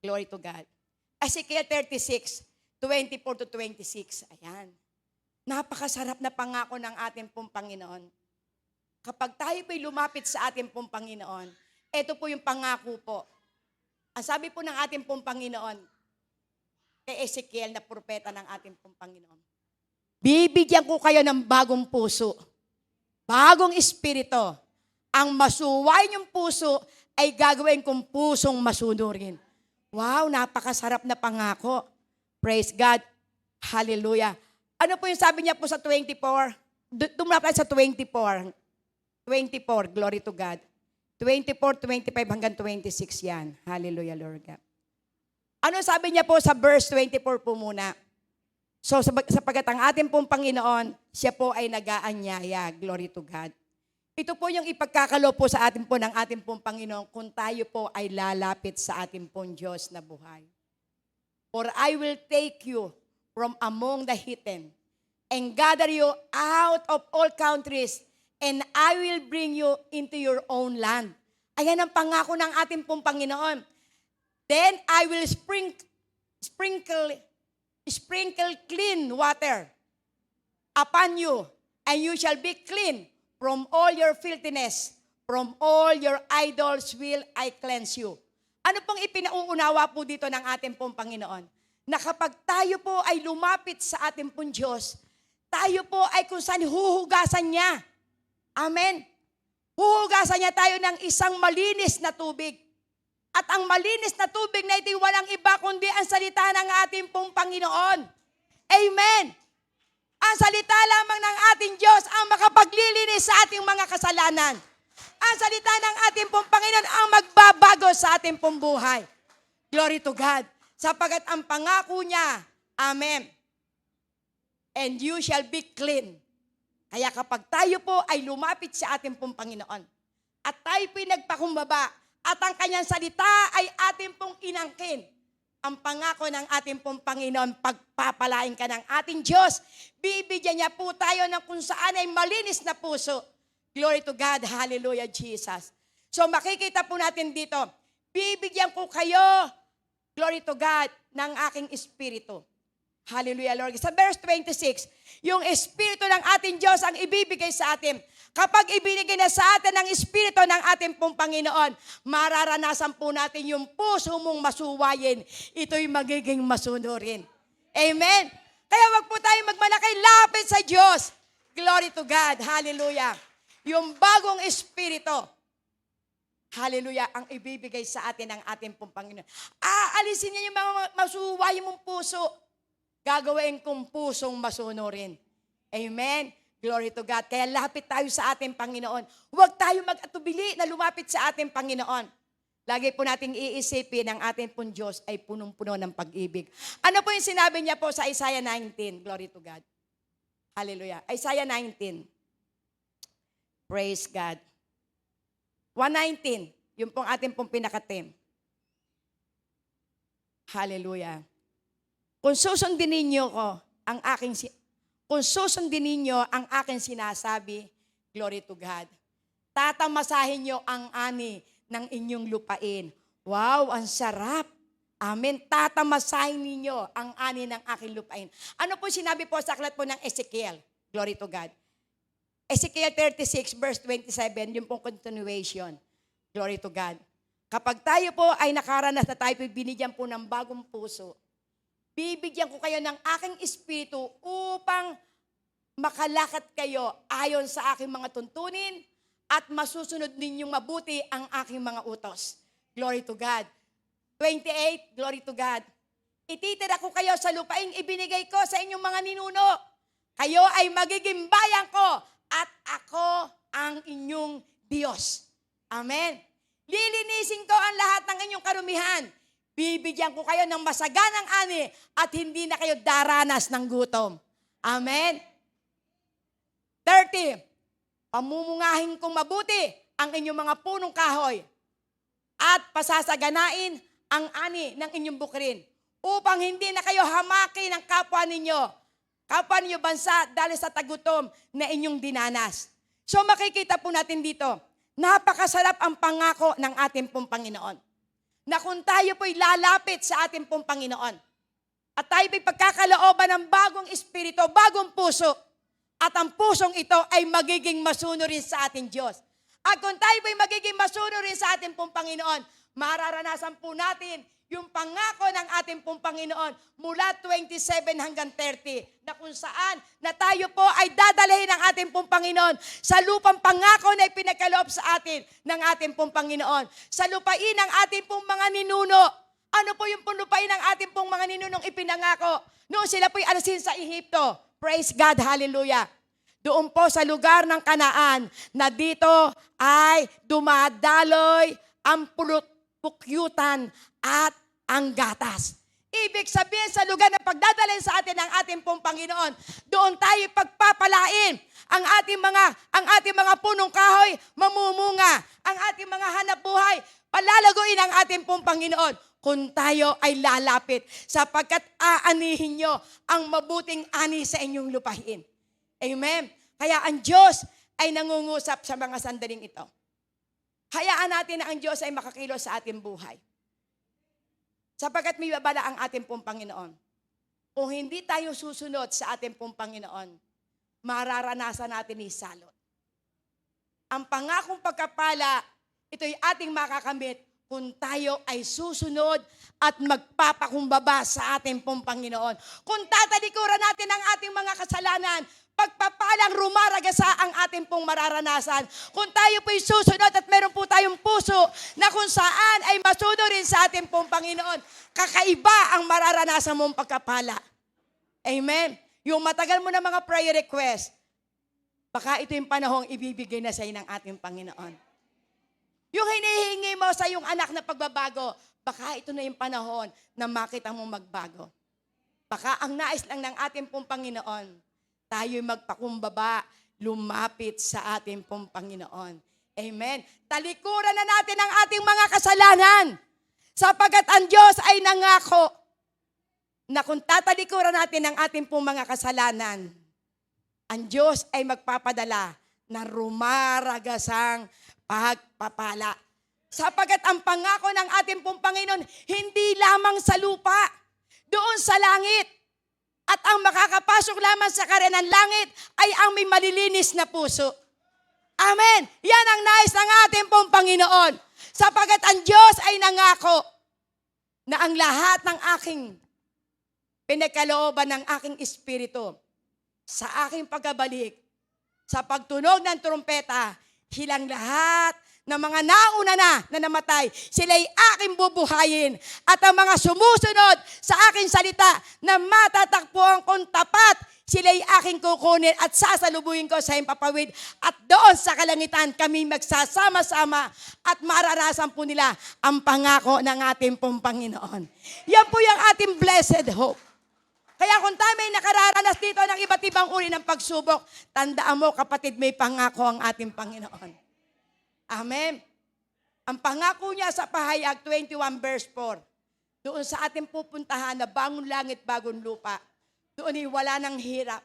Glory to God. Ezekiel 36, 24 to 26. Ayan. Napakasarap na pangako ng ating pong Panginoon. Kapag tayo po'y lumapit sa ating pong Panginoon, ito po yung pangako po. Ang sabi po ng ating pong Panginoon, kay Ezekiel na propeta ng ating pong Panginoon, bibigyan ko kayo ng bagong puso, bagong espiritu. Ang masuway niyong puso ay gagawin kong pusong masunurin. Wow, napakasarap na pangako. Praise God. Hallelujah. Ano po yung sabi niya po sa 24? Tumula tayo sa 24. 24, glory to God. 24, 25 hanggang 26 yan. Hallelujah, Lord God. Ano sabi niya po sa verse 24 po muna? So sapagat ang ating pong Panginoon, siya po ay nag-aanyaya. Glory to God. Ito po yung ipagkakalo po sa atin po ng ating pong Panginoon kung tayo po ay lalapit sa ating pong Diyos na buhay. For I will take you from among the heathen and gather you out of all countries and I will bring you into your own land. Ayan ang pangako ng ating pong Panginoon. Then I will sprinkle clean water upon you and you shall be clean. From all your filthiness, from all your idols will I cleanse you. Ano pong ipinauunawa po dito ng ating pong Panginoon? Na kapag tayo po ay lumapit sa ating pong Diyos, tayo po ay kung saan huhugasan niya. Amen. Huhugasan niya tayo ng isang malinis na tubig. At ang malinis na tubig na ito walang iba kundi ang salita ng ating pong Panginoon. Amen. Ang salita lamang ng ating Diyos ang makapaglilinis sa ating mga kasalanan. Ang salita ng ating pong Panginoon ang magbabago sa ating pong buhay. Glory to God. Sapagat ang pangako niya, amen, and you shall be clean. Kaya kapag tayo po ay lumapit sa ating pong Panginoon, at tayo po'y nagpakumbaba, at ang kanyang salita ay ating pong inangkin, ang pangako ng ating pong Panginoon, pagpapalain ka ng ating Diyos. Bibigyan niya po tayo ng kung saan ay malinis na puso. Glory to God. Hallelujah, Jesus. So makikita po natin dito, bibigyan ko kayo, glory to God, ng aking espiritu. Hallelujah, Lord. Sa verse 26, yung espiritu ng ating Diyos ang ibibigay sa atin. Kapag ibinigay na sa atin ang espiritu ng ating pong Panginoon, mararanasan po natin yung puso mong masuwayin. Ito'y magiging masunurin. Amen? Kaya wag po tayo magmalakay, lapit sa Diyos. Glory to God. Hallelujah. Yung bagong espiritu, hallelujah, ang ibibigay sa atin ng ating pong Panginoon. Aalisin niya yung mga masuwayin mong puso. Gagawin kong pusong masunurin. Amen? Glory to God. Kaya lapit tayo sa ating Panginoon. Huwag tayo mag-atubili na lumapit sa ating Panginoon. Lagi po nating iisipin ang ating pong Diyos ay punong-puno ng pag-ibig. Ano po yung sinabi niya po sa Isaiah 19? Glory to God. Hallelujah. Isaiah 19. Praise God. 119. Yung pong ating pong pinakatim. Hallelujah. Kung susundin ninyo ang aking sinasabi, glory to God, tatamasahin nyo ang ani ng inyong lupain. Wow, ang sarap. Amen. Tatamasahin ninyo ang ani ng aking lupain. Ano po sinabi po sa aklat po ng Ezekiel? Glory to God. Ezekiel 36 verse 27, yung pong continuation. Glory to God. Kapag tayo po ay nakaranas na tayo binigyan po ng bagong puso, bibigyan ko kayo ng aking espiritu upang makalakad kayo ayon sa aking mga tuntunin at masusunod ninyong mabuti ang aking mga utos. Glory to God. 28, glory to God. Ititira ko kayo sa lupaing ibinigay ko sa inyong mga ninuno. Kayo ay magiging bayan ko at ako ang inyong Diyos. Amen. Lilinisin ko ang lahat ng inyong karumihan. Bibigyan ko kayo ng masaganang ani at hindi na kayo daranas ng gutom. Amen. 30. Pamumungahin kong mabuti ang inyong mga punong kahoy at pasasaganain ang ani ng inyong bukrin upang hindi na kayo hamaki ng kapwa ninyo bansa dahil sa tagutom na inyong dinanas. So makikita po natin dito, napakasarap ang pangako ng ating pong Panginoon. na kung tayo po'y lalapit sa ating pong Panginoon, at tayo po'y pagkakalooban ng bagong espiritu, bagong puso, at ang pusong ito ay magiging masunurin sa ating Diyos. At kung tayo po'y magiging masunurin sa ating pong Panginoon, mararanasan po natin yung pangako ng ating pong Panginoon mula 27 hanggang 30, na kung saan na tayo po ay dadalhin ng ating pong Panginoon sa lupang pangako na ipinagkaloob sa atin ng ating pong Panginoon. Sa lupain ng ating pong mga ninuno. Ano po yung lupain ng ating pong mga ninunong ipinangako? Noon sila po'y alasin sa Ehipto. Praise God, hallelujah. Doon po sa lugar ng Kanaan na dito ay dumadaloy ang pukyutan at ang gatas. Ibig sabihin sa lugar na pagdadalhin sa atin ng ating pong Panginoon, doon tayo pagpapalain. Ang ating mga punong kahoy mamumunga. Ang ating mga hanapbuhay palalaguin ang ating pong Panginoon kung tayo ay lalapit, sapagkat aanihin nyo ang mabuting ani sa inyong lupain. Amen. Kaya ang Diyos ay nangungusap sa mga sandaling ito. Hayaan natin na ang Diyos ay makakilos sa ating buhay. Sapagkat may babala ang ating pong Panginoon. Kung hindi tayo susunod sa ating pong Panginoon, mararanasan natin ni salot. Ang pangakong pagkapala, ito'y ating makakamit kung tayo ay susunod at magpapakumbaba sa ating pong Panginoon. Kung tatalikuran natin ang ating mga kasalanan, pagpapalang rumaragasa ang ating pong mararanasan. Kung tayo po'y susunod at meron po tayong puso na kung saan ay masunod rin sa ating pong Panginoon, kakaiba ang mararanasan mong pagkapala. Amen. Yung matagal mo na mga prayer request, baka ito yung panahong ibibigay na sa iyo ng ating Panginoon. Yung hinihingi mo sa iyong anak na pagbabago, baka ito na yung panahon na makita mo magbago. Baka ang nais lang ng ating pong Panginoon, tayo'y magpakumbaba, lumapit sa ating pong Panginoon. Amen. Talikuran na natin ang ating mga kasalanan, sapagkat ang Diyos ay nangako na kung tatalikuran natin ang ating pong mga kasalanan, ang Diyos ay magpapadala na rumaragasang pagpapala. Sapagkat ang pangako ng ating pong Panginoon, hindi lamang sa lupa, doon sa langit. At ang makakapasok lamang sa karenan langit ay ang may malilinis na puso. Amen. Yan ang nais ng ating pong Panginoon. Sapagkat ang Diyos ay nangako na ang lahat ng aking pinagkalooban ng aking espiritu sa aking pagkabalik, sa pagtunog ng trumpeta, silang lahat ng mga nauna na namatay, sila'y aking bubuhayin. At ang mga sumusunod sa aking salita na matatakpuan kong tapat, sila'y aking kukunin at sasalubuhin ko sa himpapawid. At doon sa kalangitan kami magsasama-sama at mararasan po nila ang pangako ng ating pong Panginoon. Yan po yung ating blessed hope. Kaya kung tayo may nakararanas dito ng iba't ibang uri ng pagsubok, tandaan mo kapatid, may pangako ang ating Panginoon. Amen. Ang pangako niya sa Pahayag 21 verse 4, doon sa ating pupuntahan na bagong langit, bagong lupa, doon ay wala ng hirap,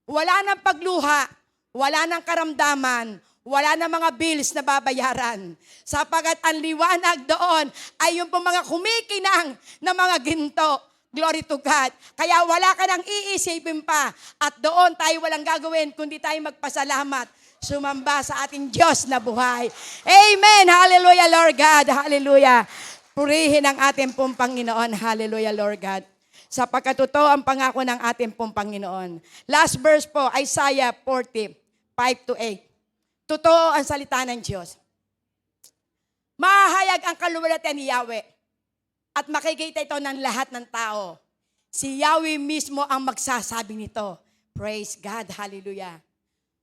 wala ng pagluha, wala ng karamdaman, wala ng mga bills na babayaran. Sapagat ang liwanag doon ay yung mga kumikinang na mga ginto. Glory to God. Kaya wala ka nang iisipin pa. At doon tayo walang gagawin kundi tayo magpasalamat. Sumamba sa ating Diyos na buhay. Amen. Hallelujah, Lord God. Hallelujah. Purihin ang ating pong Panginoon. Hallelujah, Lord God. Sapagkat totoo ang pangako ng ating pong Panginoon. Last verse po, Isaiah 40, 5-8. Totoo ang salita ng Diyos. Mahayag ang kaluwalhatian ni Yahweh. At makikita ito ng lahat ng tao. Si Yahweh mismo ang magsasabi nito. Praise God. Hallelujah.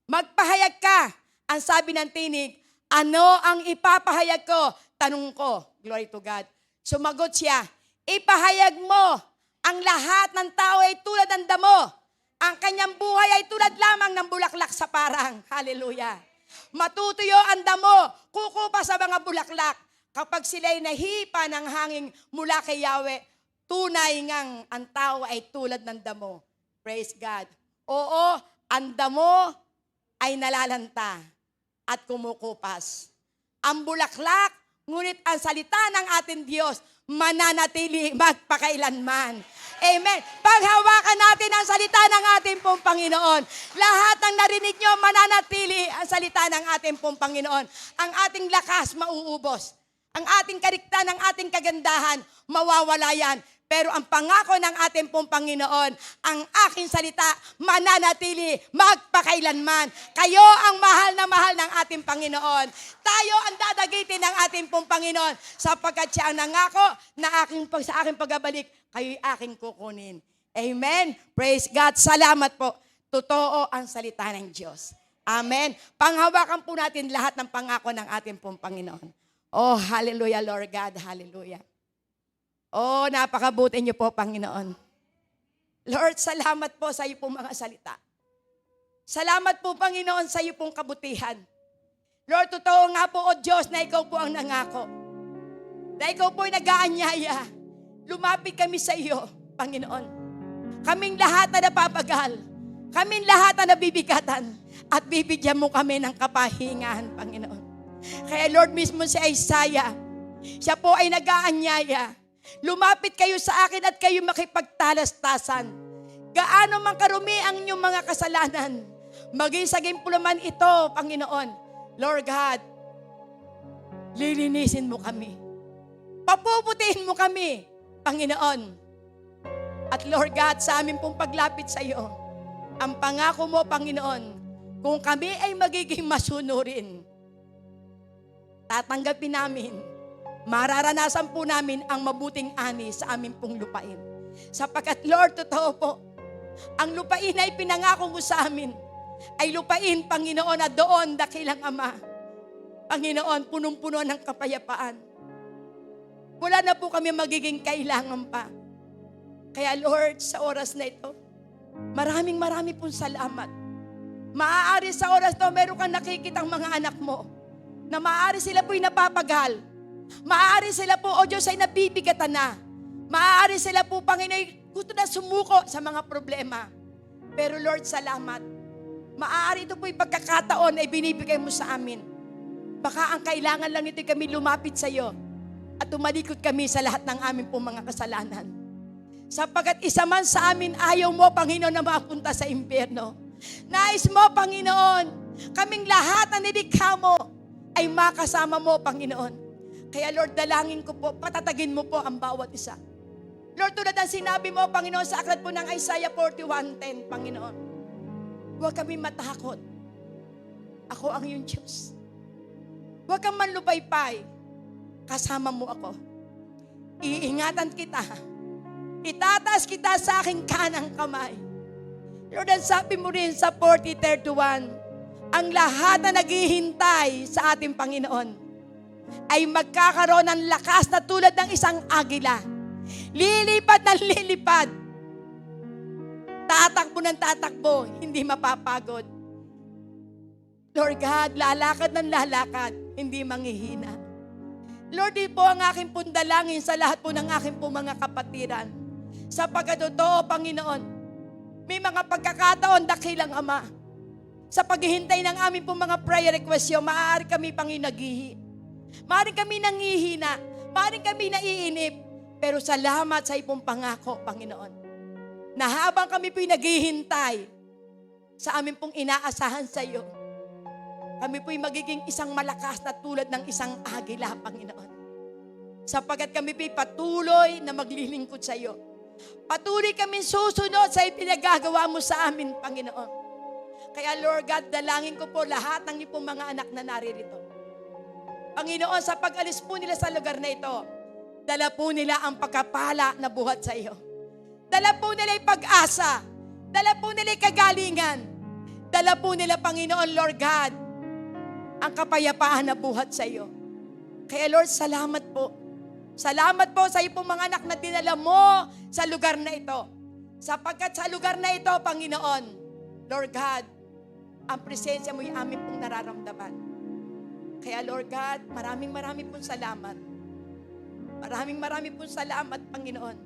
Magpahayag ka. Ang sabi ng tinig, ano ang ipapahayag ko? Tanong ko. Glory to God. Sumagot siya, ipahayag mo. Ang lahat ng tao ay tulad ng damo. Ang kanyang buhay ay tulad lamang ng bulaklak sa parang. Hallelujah. Matutuyo ang damo, kukupa sa mga bulaklak. Kapag sila'y nahipa ng hangin mula kay Yahweh, tunay ngang ang tao ay tulad ng damo. Praise God. Oo, ang damo ay nalalanta at kumukupas. Ang bulaklak, Ngunit ang salita ng ating Diyos, mananatili magpakailanman. Amen. Paghawakan natin ang salita ng ating pong Panginoon. Lahat ng narinig nyo, mananatili ang salita ng ating pong Panginoon. Ang ating lakas mauubos. Ang ating karikta ng ating kagandahan, mawawala yan. Pero ang pangako ng ating pong Panginoon, ang aking salita, mananatili magpakailanman. Kayo ang mahal na mahal ng ating Panginoon. Tayo ang dadagitin ng ating pong Panginoon sapagkat siya ang nangako na sa aking pagbabalik, kayo'y aking kukunin. Amen. Praise God. Salamat po. Totoo ang salita ng Diyos. Amen. Panghawakan po natin lahat ng pangako ng ating pong Panginoon. Oh, hallelujah, Lord God. Hallelujah. Oh, napakabuti niyo po, Panginoon. Lord, salamat po sa iyo pong mga salita. Salamat po, Panginoon, sa iyo pong kabutihan. Lord, totoo nga po, O Diyos, na ikaw po ang nangako. Na ikaw po ay nag-aanyaya. Lumapit kami sa iyo, Panginoon. Kaming lahat na napapagal. Kaming lahat na nabibigatan. At bibigyan mo kami ng kapahingahan, Panginoon. Kaya Lord, mismo si Isaiah, siya po ay nag-aanyaya. Lumapit kayo sa akin at kayo makipagtalastasan. Gaano man karumi ang inyong mga kasalanan, maging saging pulaman ito, Panginoon. Lord God, lilinisin mo kami. Papuputihin mo kami, Panginoon. At Lord God, sa amin pong paglapit sa iyo, ang pangako mo, Panginoon, kung kami ay magiging masunurin, tatanggapin namin, mararanasan po namin ang mabuting ani sa aming pong lupain. Sapagkat Lord, totoo po, ang lupain na ipinangako mo sa amin ay lupain, Panginoon, na doon dakilang Ama. Panginoon, punong-puno ng kapayapaan. Wala na po kami magiging kailangan pa. Kaya Lord, sa oras na ito, maraming pong salamat. Maaari sa oras to, meron kang nakikitang mga anak mo na maaari sila po'y napapagal. Maaari sila po, O Diyos, ay nabibigatan na. Maaari sila po, Panginoon, gusto na sumuko sa mga problema. Pero Lord, salamat. Maaari ito po'y pagkakataon ay binibigay mo sa amin. Baka ang kailangan lang ito kami lumapit sa iyo at tumalikod kami sa lahat ng amin pong mga kasalanan. Sapagkat isa man sa amin, ayaw mo, Panginoon, na mapunta sa impyerno. Nais mo, Panginoon, kaming lahat na nilikha mo ay makasama mo, Panginoon. Kaya Lord, dalangin ko po, patatagin mo po ang bawat isa. Lord, tulad ng sinabi mo, Panginoon, sa aklat po ng Isaiah 41:10, Panginoon, huwag kami matakot. Ako ang iyong Diyos. Huwag kang manlupaypay. Kasama mo ako. Iingatan kita. Itataas kita sa aking kanang kamay. Lord, ang sabi mo rin sa 40:31, ang lahat na naghihintay sa ating Panginoon ay magkakaroon ng lakas na tulad ng isang agila. Lilipad ng lilipad. Tatakbo ng tatakbo, hindi mapapagod. Lord God, lalakad ng lalakad, hindi manghihina. Lord, di po ang aking pundalangin sa lahat po ng aking po mga kapatiran. Sapagkat totoo, Panginoon, may mga pagkakataon dakilang Ama. Sa paghihintay ng aming po mga prayer request, maaari kami panginaghihi. Maaari kami nangihina, maaari kami naiinip, pero salamat sa ipong pangako, Panginoon, na habang kami po'y naghihintay sa amin pong inaasahan sa iyo, kami po'y magiging isang malakas na tulad ng isang agila, Panginoon. Sapagkat kami po'y patuloy na maglilingkod sa iyo. Patuloy kami susunod sa ipinagagawa mo sa amin, Panginoon. Kaya Lord God, dalangin ko po lahat ng ipong mga anak na naririto. Panginoon, sa pag-alis po nila sa lugar na ito, dala po nila ang pagkapala na buhat sa iyo. Dala po nila yung pag-asa. Dala po nila yung kagalingan. Dala po nila, Panginoon, Lord God, ang kapayapaan na buhat sa iyo. Kaya Lord, salamat po. Salamat po sa iyo pong mga anak na dinala mo sa lugar na ito. Sapagkat sa lugar na ito, Panginoon, Lord God, ang presensya mo yung amin pong nararamdaman. Kaya Lord God, maraming pong salamat. Maraming pong salamat, Panginoon.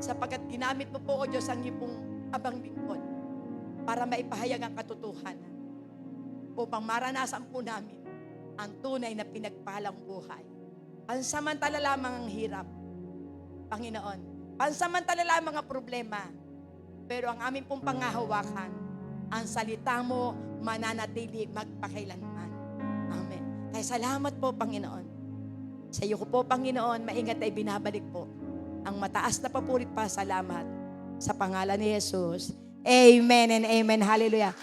Sapagkat ginamit mo po, O Diyos, ang iyong pong abang lingkod para maipahayag ang katotohanan upang maranasan po namin ang tunay na pinagpalang buhay Pansamantala lamang ang hirap, Panginoon. Pansamantala lamang ang problema. Pero ang aming pong pangahawakan, ang salita mo mananatili magpakailanman. Amen. Kaya salamat po, Panginoon. Sa iyo ko po, Panginoon, maingat ay binabalik po ang mataas na papurit pa salamat sa pangalan ni Jesus. Amen and amen. Hallelujah.